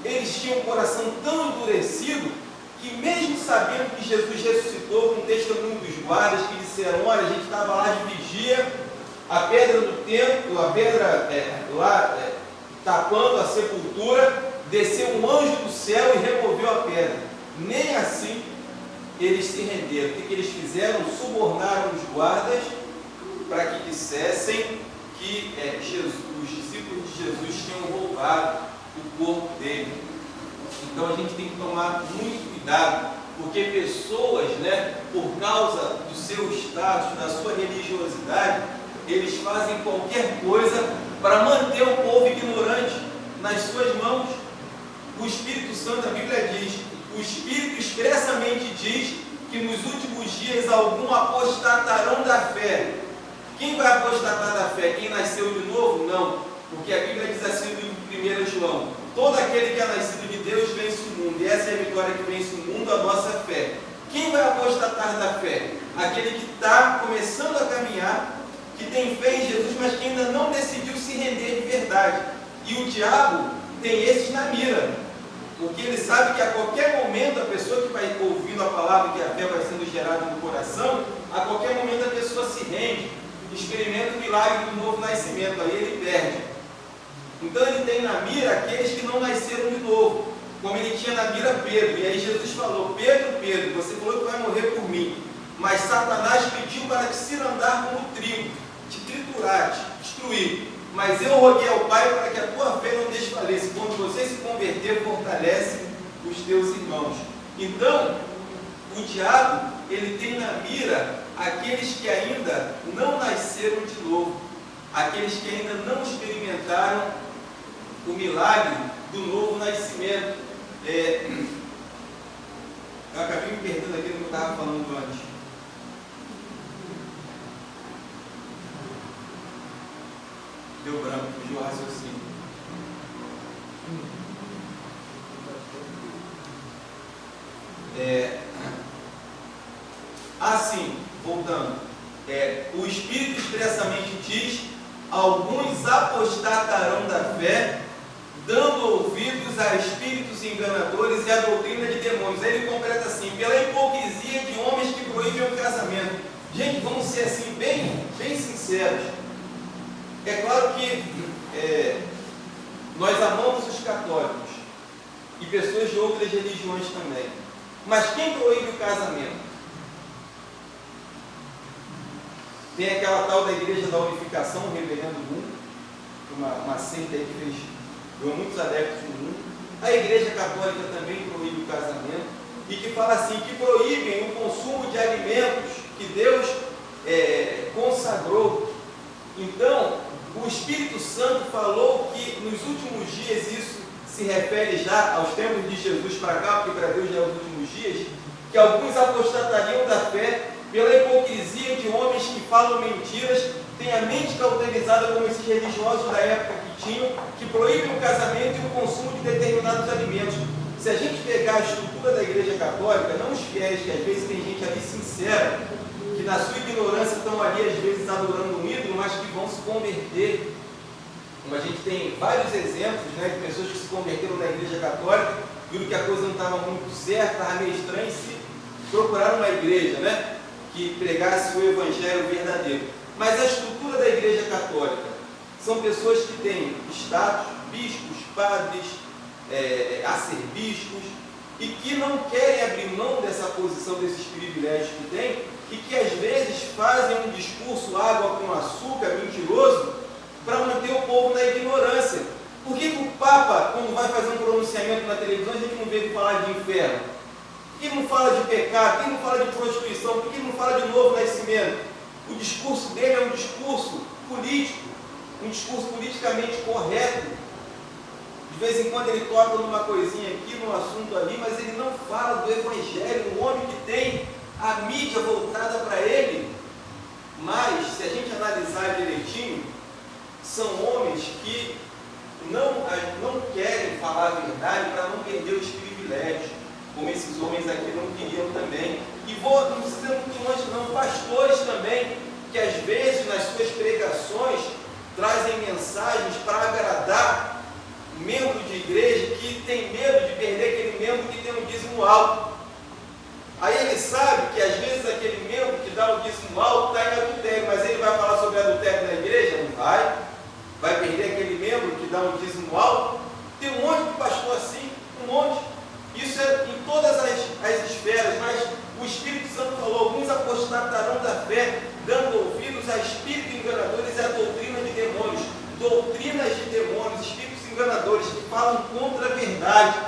eles tinham um coração tão endurecido, que mesmo sabendo que Jesus ressuscitou, com o testemunho dos guardas que disseram, olha, a gente estava lá de vigia, a pedra do templo, a pedra tapando a sepultura, desceu um anjo do céu e removeu a pedra. Nem assim eles se renderam. O que eles fizeram? Subornaram os guardas para que dissessem que os discípulos de Jesus tinham roubado o corpo dele. Então a gente tem que tomar muito cuidado, porque pessoas, por causa do seu status, da sua religiosidade, eles fazem qualquer coisa para manter o povo ignorante nas suas mãos. O Espírito Santo, a Bíblia diz, o Espírito expressamente diz que nos últimos dias alguns apostatarão da fé. Quem vai apostatar da fé? Quem nasceu de novo? Não. Porque a Bíblia diz assim no 1 João, todo aquele que é nascido de Deus vence o mundo. E essa é a vitória que vence o mundo, a nossa fé. Quem vai apostatar da fé? Aquele que está começando a caminhar, que tem fé em Jesus, mas que ainda não decidiu se render de verdade. E o diabo tem esses na mira. Porque ele sabe que a qualquer momento a pessoa que vai ouvindo a palavra, que a fé vai sendo gerada no coração, a qualquer momento a pessoa se rende, experimenta o milagre do novo nascimento, aí ele perde. Então ele tem na mira aqueles que não nasceram de novo, como ele tinha na mira Pedro. E aí Jesus falou, Pedro, Pedro, você falou que vai morrer por mim, mas Satanás pediu para te cirandar como trigo, te triturar, te destruir. Mas eu roguei ao Pai para que a tua fé não desfaleça. Quando você se converter, fortalece os teus irmãos. Então, o diabo, ele tem na mira aqueles que ainda não nasceram de novo, aqueles que ainda não experimentaram o milagre do novo nascimento. Eu acabei me perdendo aqui no que eu estava falando antes. Deu branco, fugiu o raciocínio. Assim, voltando, o Espírito expressamente diz, alguns apostatarão da fé, dando ouvidos a espíritos enganadores e a doutrina de demônios. Aí ele completa assim, pela hipocrisia de homens que proíbem o casamento. Gente, vamos ser assim, bem sinceros. É claro que nós amamos os católicos e pessoas de outras religiões também. Mas quem proíbe o casamento? Tem aquela tal da Igreja da Unificação, o Reverendo Moon, uma seita aí que ganhou muitos adeptos no mundo. A Igreja Católica também proíbe o casamento e que fala assim, que proíbem o consumo de alimentos que Deus consagrou. Então, o Espírito Santo falou que nos últimos dias, isso se refere já aos tempos de Jesus para cá, porque para Deus já é os últimos dias, que alguns apostatariam da fé pela hipocrisia de homens que falam mentiras, têm a mente cauterizada como esses religiosos da época que tinham, que proíbem o casamento e o consumo de determinados alimentos. Se a gente pegar a estrutura da Igreja Católica, não os fiéis, que às vezes tem gente ali sincera, que na sua ignorância estão ali às vezes adorando um ídolo, mas que vão se converter. Como a gente tem vários exemplos, né, de pessoas que se converteram na Igreja Católica, viram que a coisa não estava muito certa, estava meio estranha, e se procuraram uma igreja, né, que pregasse o Evangelho verdadeiro. Mas a estrutura da Igreja Católica são pessoas que têm status, bispos, padres, arcebispos, e que não querem abrir mão dessa posição, desses privilégios que têm, e que às vezes fazem um discurso água com açúcar, mentiroso, para manter o povo na ignorância. Por que o Papa, quando vai fazer um pronunciamento na televisão, a gente não vê ele falar de inferno? Por que não fala de pecado? Por que não fala de prostituição? Por que não fala de novo nascimento? O discurso dele é um discurso político, um discurso politicamente correto. De vez em quando ele toca numa coisinha aqui, num assunto ali, mas ele não fala do Evangelho, um homem que tem a mídia voltada para ele. Mas, se a gente analisar direitinho, são homens que não querem falar a verdade para não perder os privilégios, como esses homens aqui não queriam também. E não precisa ir muito longe não, pastores também, que às vezes nas suas pregações trazem mensagens para agradar membro de igreja que tem medo de perder aquele membro que tem um dízimo alto. Aí ele sabe que às vezes aquele membro que dá um dízimo alto está em adultério, mas ele vai falar sobre adultério na igreja? Não vai. Vai perder aquele membro que dá um dízimo alto? Tem um monte de pastor assim, um monte. Isso é em todas as esferas, mas o Espírito Santo falou, alguns apostatarão da fé, dando ouvidos a espíritos enganadores e a doutrina de demônios. Doutrinas de demônios, espíritos enganadores, que falam contra a verdade,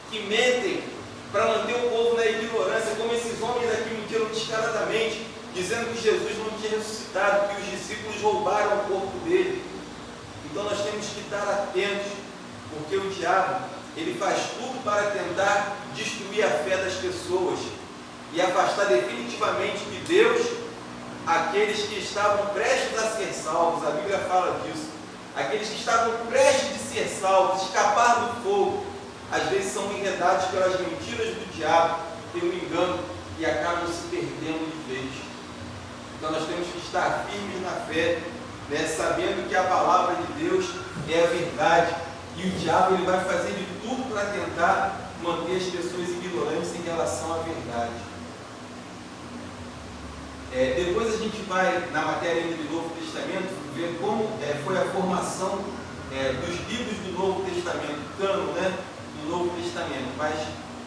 que mentem para manter o povo na ignorância, como esses homens aqui mentiram descaradamente, dizendo que Jesus não tinha ressuscitado, que os discípulos roubaram o corpo dele. Então nós temos que estar atentos, porque o diabo, ele faz tudo para tentar destruir a fé das pessoas e afastar definitivamente de Deus aqueles que estavam prestes a ser salvos. A Bíblia fala disso. Aqueles que estavam prestes de ser salvos, escapar do fogo, às vezes são enredados pelas mentiras do diabo, pelo engano, e acabam se perdendo de vez. Então nós temos que estar firmes na fé, né, sabendo que a palavra de Deus é a verdade, e o diabo ele vai fazer de tudo para tentar manter as pessoas ignorantes em relação à verdade. Depois a gente vai, na matéria do Novo Testamento, ver como foi a formação dos livros do Novo Testamento, cano, né, do Novo Testamento, mas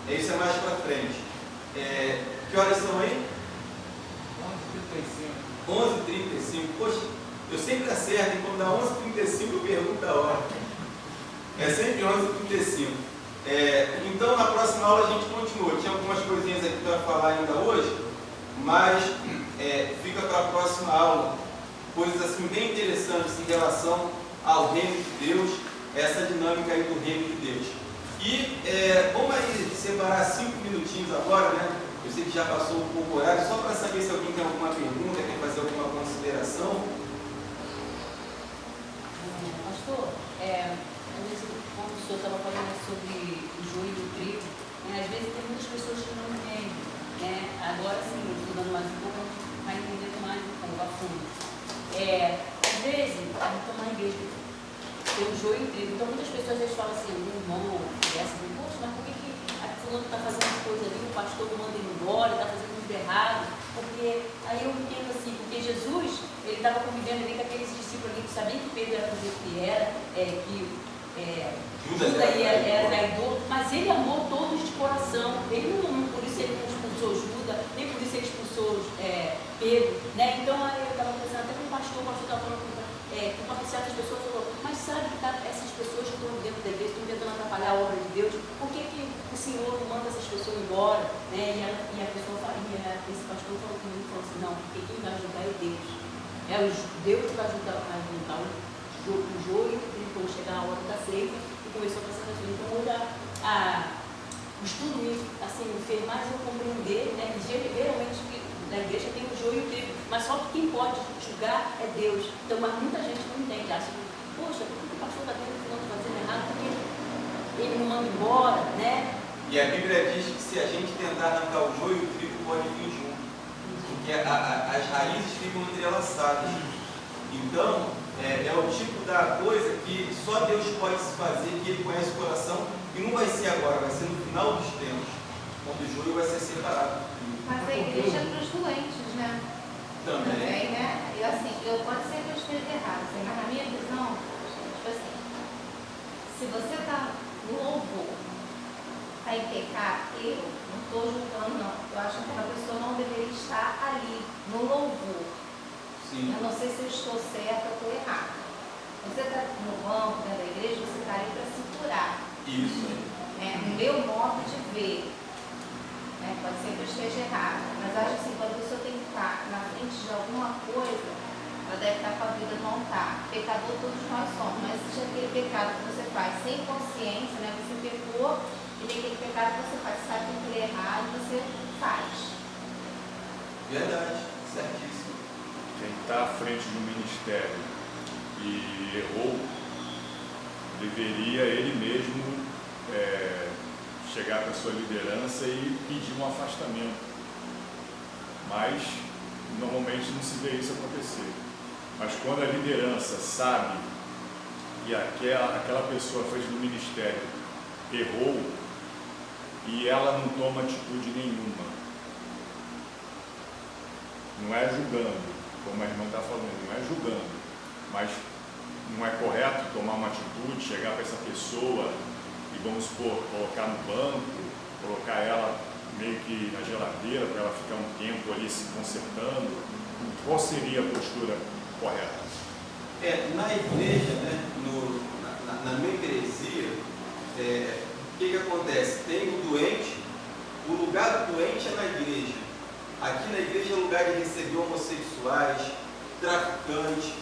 isso é mais para frente. Que horas são aí? 11h35. Poxa, eu sempre acerto, e quando dá 11h35 eu pergunto a hora. É sempre 11h35. Então na próxima aula a gente continua. Tinha algumas coisinhas aqui para falar ainda hoje, mas fica para a próxima aula. Coisas assim bem interessantes em relação ao reino de Deus, essa dinâmica aí do reino de Deus. E vamos aí separar 5 minutinhos agora, né? Eu sei que já passou um pouco o horário, só para saber se alguém tem alguma pergunta, quer fazer alguma consideração. Pastor, como o senhor estava falando sobre o joio e o trigo, às vezes tem muitas pessoas que não entendem, né? Agora sim, estudando mais um pouco, a gente vai entendendo mais um pouco a fundo. Às vezes, a gente está na igreja, tem o joio e o trigo, então muitas pessoas às vezes falam assim, o irmão, poxa, mas por que a fulano está fazendo as coisas ali, o pastor não manda ele embora, está fazendo tudo errado? Porque aí eu entendo assim, porque Jesus, ele estava convivendo ali com aqueles discípulos ali que sabiam que Pedro era do jeito que era, Judas era traidor, mas ele amou todos de coração. Ele não, por isso ele não expulsou Judas, nem por isso ele expulsou Pedro, né? Então eu pastor estava falando com certas pessoas, falou, mas sabe que essas pessoas que estão dentro da igreja, estão tentando atrapalhar a obra de Deus, por que o Senhor não manda essas pessoas embora? Né? E a pessoa fala, esse pastor falou comigo, falou assim, não, porque quem vai ajudar é Deus. Deus vai ajudar o joio, quando chegar a hora da ceifa, e começou a passar a então hoje o estudo assim, fez mais eu compreender, né, que geralmente na igreja tem o joio e o trigo, mas só que quem pode julgar é Deus. Então, mas muita gente não entende, acha que, poxa, por que o pastor está vendo que não está fazendo errado? Porque ele não manda embora, né? E a Bíblia diz que se a gente tentar arrancar o joio, o trigo pode vir junto, porque as raízes ficam entrelaçadas. Então, é o tipo da coisa que só Deus pode se fazer, que Ele conhece o coração, e não vai ser agora, vai ser no final dos tempos, quando o joio vai ser separado. Mas a igreja é para os doentes, né? Também, né? E assim, pode ser que eu esteja errado, assim, mas na minha visão, tipo assim, se você está no louvor, está em pecado, eu não estou julgando, não. Eu acho que a pessoa não deveria estar ali, no louvor. Sim. Eu não sei se eu estou certa ou estou errada. Você está no banco, dentro da igreja, você está ali para se curar. Isso. No meu modo de ver. Pode ser que eu esteja errada, mas acho assim, quando a pessoa tem que estar na frente de alguma coisa, ela deve estar com a vida no altar. Pecador todos nós somos, mas existe aquele pecado que você faz sem consciência, né? Você pecou, e tem aquele pecado que você faz, sabe que ele é errado, você faz. Verdade, certíssimo. Quem está à frente do ministério e errou, deveria ele mesmo chegar para a sua liderança e pedir um afastamento. Mas normalmente não se vê isso acontecer. Mas quando a liderança sabe que aquela pessoa à frente do ministério errou e ela não toma atitude nenhuma, não é julgando, como a irmã está falando, não é julgando, mas não é correto tomar uma atitude, chegar para essa pessoa e, vamos supor, colocar no banco, colocar ela meio que na geladeira para ela ficar um tempo ali se consertando. Qual seria a postura correta? Na igreja, né, na membresia, o que acontece? Tem o doente, o lugar do doente é na igreja. Aqui na igreja é lugar de receber homossexuais, traficantes,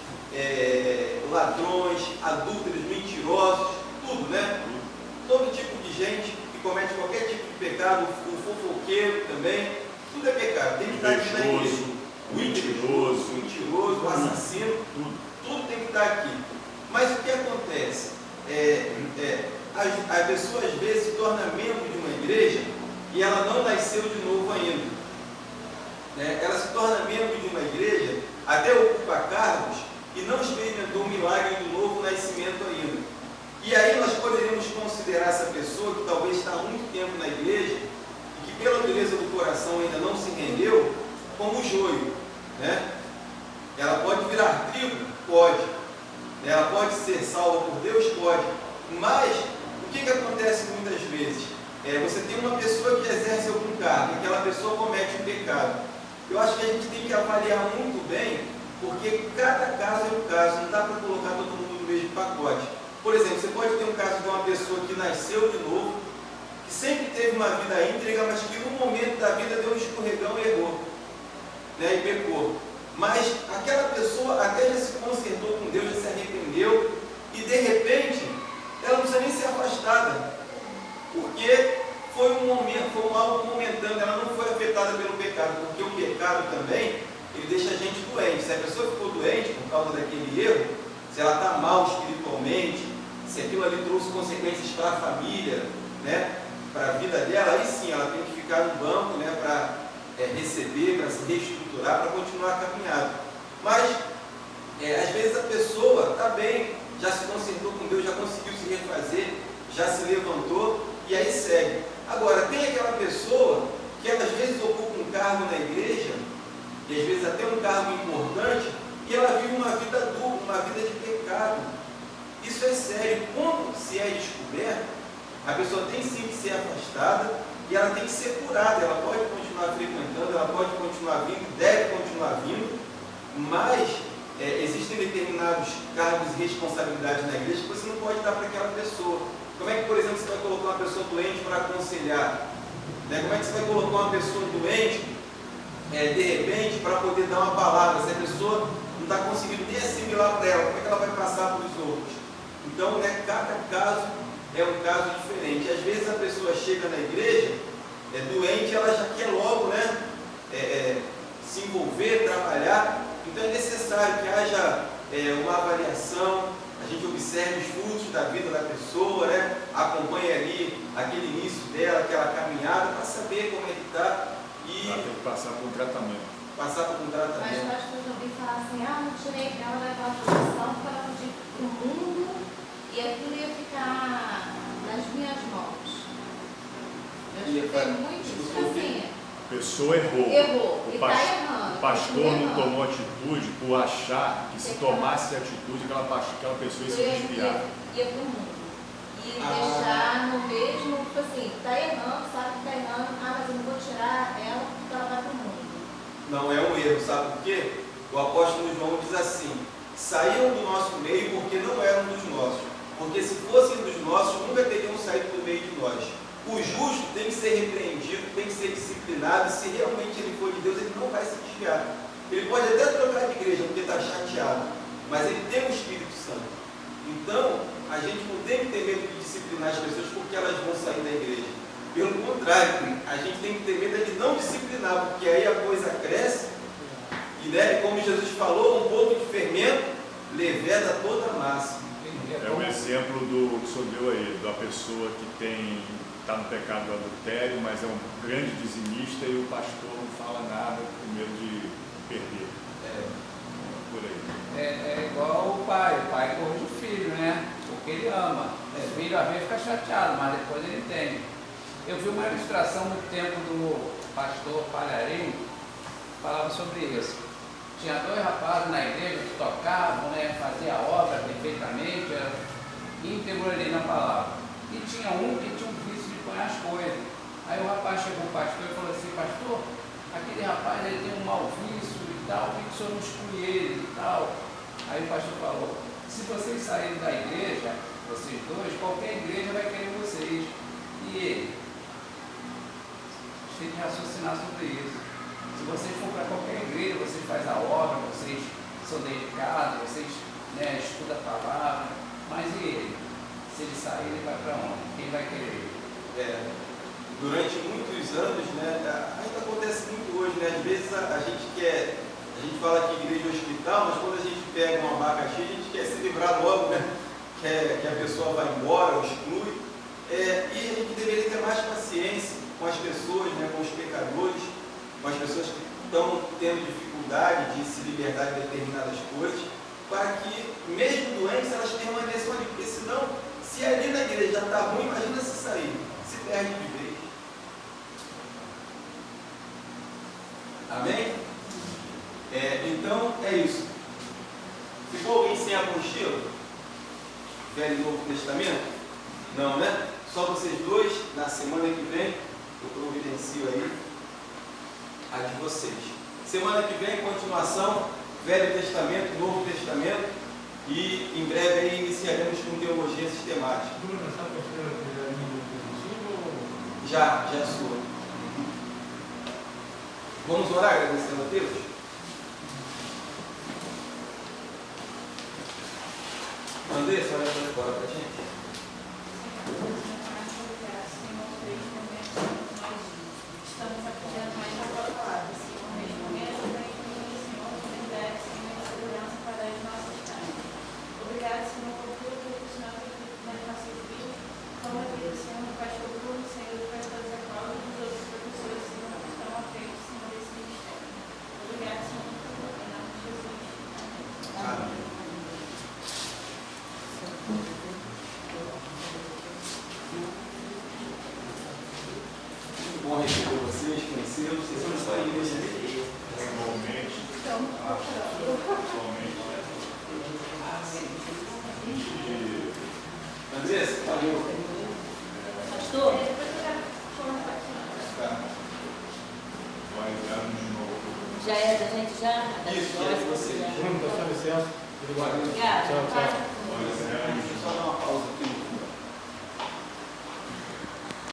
ladrões, adúlteros, mentirosos, tudo, né? Todo tipo de gente que comete qualquer tipo de pecado, o fofoqueiro também, tudo é pecado. Tem que estar aqui na igreja. O mentiroso, o assassino, tudo tem que estar aqui. Mas o que acontece? A pessoa às vezes se torna membro de uma igreja e ela não nasceu de novo ainda. Ela se torna membro de uma igreja, até ocupa cargos e não experimentou o milagre do novo nascimento ainda. E aí nós poderíamos considerar essa pessoa que talvez está há muito tempo na igreja e que pela dureza do coração ainda não se rendeu, como joio. Ela pode virar trigo? Pode. Ela pode ser salva por Deus? Pode. Mas o que acontece muitas vezes? Você tem uma pessoa que exerce algum cargo, aquela pessoa comete um pecado. Eu acho que a gente tem que avaliar muito bem, porque cada caso é um caso, não dá para colocar todo mundo no mesmo pacote. Por exemplo, você pode ter um caso de uma pessoa que nasceu de novo, que sempre teve uma vida íntegra, mas que no momento da vida deu um escorregão e errou, e pecou. Mas aquela pessoa até já se consertou com Deus, já se arrependeu, e de repente, ela não precisa nem ser afastada, porque foi algo momentâneo, ela não foi afetada pelo pecado, porque o pecado também, ele deixa a gente doente. Se a pessoa ficou doente por causa daquele erro, se ela está mal espiritualmente, se aquilo ali trouxe consequências para a família, para a vida dela, aí sim, ela tem que ficar no banco, para receber, para se reestruturar, para continuar a caminhada. Mas, às vezes a pessoa está bem, já se consertou com Deus, já conseguiu se refazer, já se levantou e aí segue. Agora, tem aquela pessoa que ela, às vezes ocupa um cargo na igreja, e às vezes até um cargo importante, e ela vive uma vida dupla, uma vida de pecado. Isso é sério. Quando se é descoberto, a pessoa tem sim que ser afastada e ela tem que ser curada. Ela pode continuar frequentando, ela pode continuar vindo, deve continuar vindo, mas existem determinados cargos e responsabilidades na igreja que você não pode dar para aquela pessoa. Como é que, por exemplo, você vai colocar uma pessoa doente para aconselhar? Como é que você vai colocar uma pessoa doente, de repente, para poder dar uma palavra? Se a pessoa não está conseguindo nem assimilar para ela, como é que ela vai passar para os outros? Então, cada caso é um caso diferente. Às vezes a pessoa chega na igreja, doente, ela já quer logo se envolver, trabalhar. Então é necessário que haja uma avaliação, a gente observe os frutos da vida da pessoa, acompanhe ali aquele início dela, aquela caminhada, para saber como é que está. E ela tem que passar por um tratamento. Passar por um tratamento. Mas nós ouvi falar assim, não tirei ela daquela posição porque ela podia ir para o mundo e aquilo ia ficar nas minhas mãos. Eu escutei muito isso assim. A pessoa errou. E está errando. O pastor não tomou atitude por achar que se tomasse atitude aquela pessoa ia se desviar. Ia para o mundo. E deixar no mesmo, tipo assim, está errando, sabe que está errando, mas eu não vou tirar ela porque ela vai para o mundo. Não é um erro, sabe por quê? O apóstolo João diz assim: saíram do nosso meio porque não eram dos nossos. Porque se fossem dos nossos, nunca teriam saído do meio de nós. O justo tem que ser repreendido, tem que ser disciplinado, e se realmente ele for de Deus, ele não vai se desviar. Ele pode até trocar de igreja porque está chateado, mas ele tem o Espírito Santo. Então, a gente não tem que ter medo de disciplinar as pessoas porque elas vão sair da igreja. Pelo contrário, a gente tem que ter medo de não disciplinar, porque aí a coisa cresce e, como Jesus falou, um pouco de fermento leveda toda a massa. É o exemplo do que o senhor deu aí, da pessoa que está no pecado do adultério, mas é um grande dizimista e o pastor não fala nada com medo de perder. Por aí. É igual o pai corrige o filho, né? Porque ele ama. O filho às vezes fica chateado, mas depois ele entende. Eu vi uma ilustração no tempo do pastor Palharim, falava sobre isso. Tinha 2 rapazes na igreja que tocavam, faziam a obra perfeitamente, era íntegro ali na palavra. E tinha um que tinha um vício de pôr as coisas. Aí o rapaz chegou ao pastor e falou assim: pastor, aquele rapaz ele tem um mau vício e tal, por que o senhor não exclui ele e tal? Aí o pastor falou: se vocês saírem da igreja, vocês dois, qualquer igreja vai querer vocês. E ele? Vocês têm que raciocinar sobre isso. Se vocês for para qualquer igreja, vocês fazem a obra, vocês são dedicados, vocês estudam a palavra, mas e ele? Se ele sair, ele vai para onde? Quem vai querer ele? Durante muitos anos, ainda acontece muito hoje, às vezes a gente fala que igreja é hospital, mas quando a gente pega um abacaxi, a gente quer se livrar logo, quer que a pessoa vá embora, ou exclui, e a gente deveria ter mais paciência com as pessoas, com os pecadores, com as pessoas que estão tendo dificuldade de se libertar de determinadas coisas, para que, mesmo doentes, elas permaneçam ali, porque senão, se ali na igreja já está ruim, imagina se sair, se perde de vez. Amém? Então, é isso. Ficou alguém sem apostila? Velho e Novo Testamento? Não, né? Só vocês dois, na semana que vem, eu providencio aí a de vocês. Semana que vem, continuação, Velho Testamento, Novo Testamento, e em breve aí iniciaremos com teologia sistemática. Já é sua. Vamos orar agradecendo a Deus? Andressa, olha agora para a gente. Estamos aprendendo mais da tua palavra, Senhor, respondendo para o Senhor, liberdade, Senhor, e segurança para as nossas casas. Obrigado, Senhor, por tudo que o Senhor tem feito nas nossas vidas. Como a vida, Senhor, do pastor Bruno, Senhor, do pastor Zé Paulo e dos outros professores, Senhor, que estão à frente, Senhor, desse ministério. Obrigado, Senhor, por tudo, em nome de Jesus. Amém. Bom receber vocês, conhecê-los, vocês não estão em igreja aqui. Igualmente. Andressa, valeu. Pastor? Vai dar de novo. Já é da gente já? Isso, é de vocês. Bruno, com sua licença. Obrigada. Tchau, tchau. Deixa eu só dar uma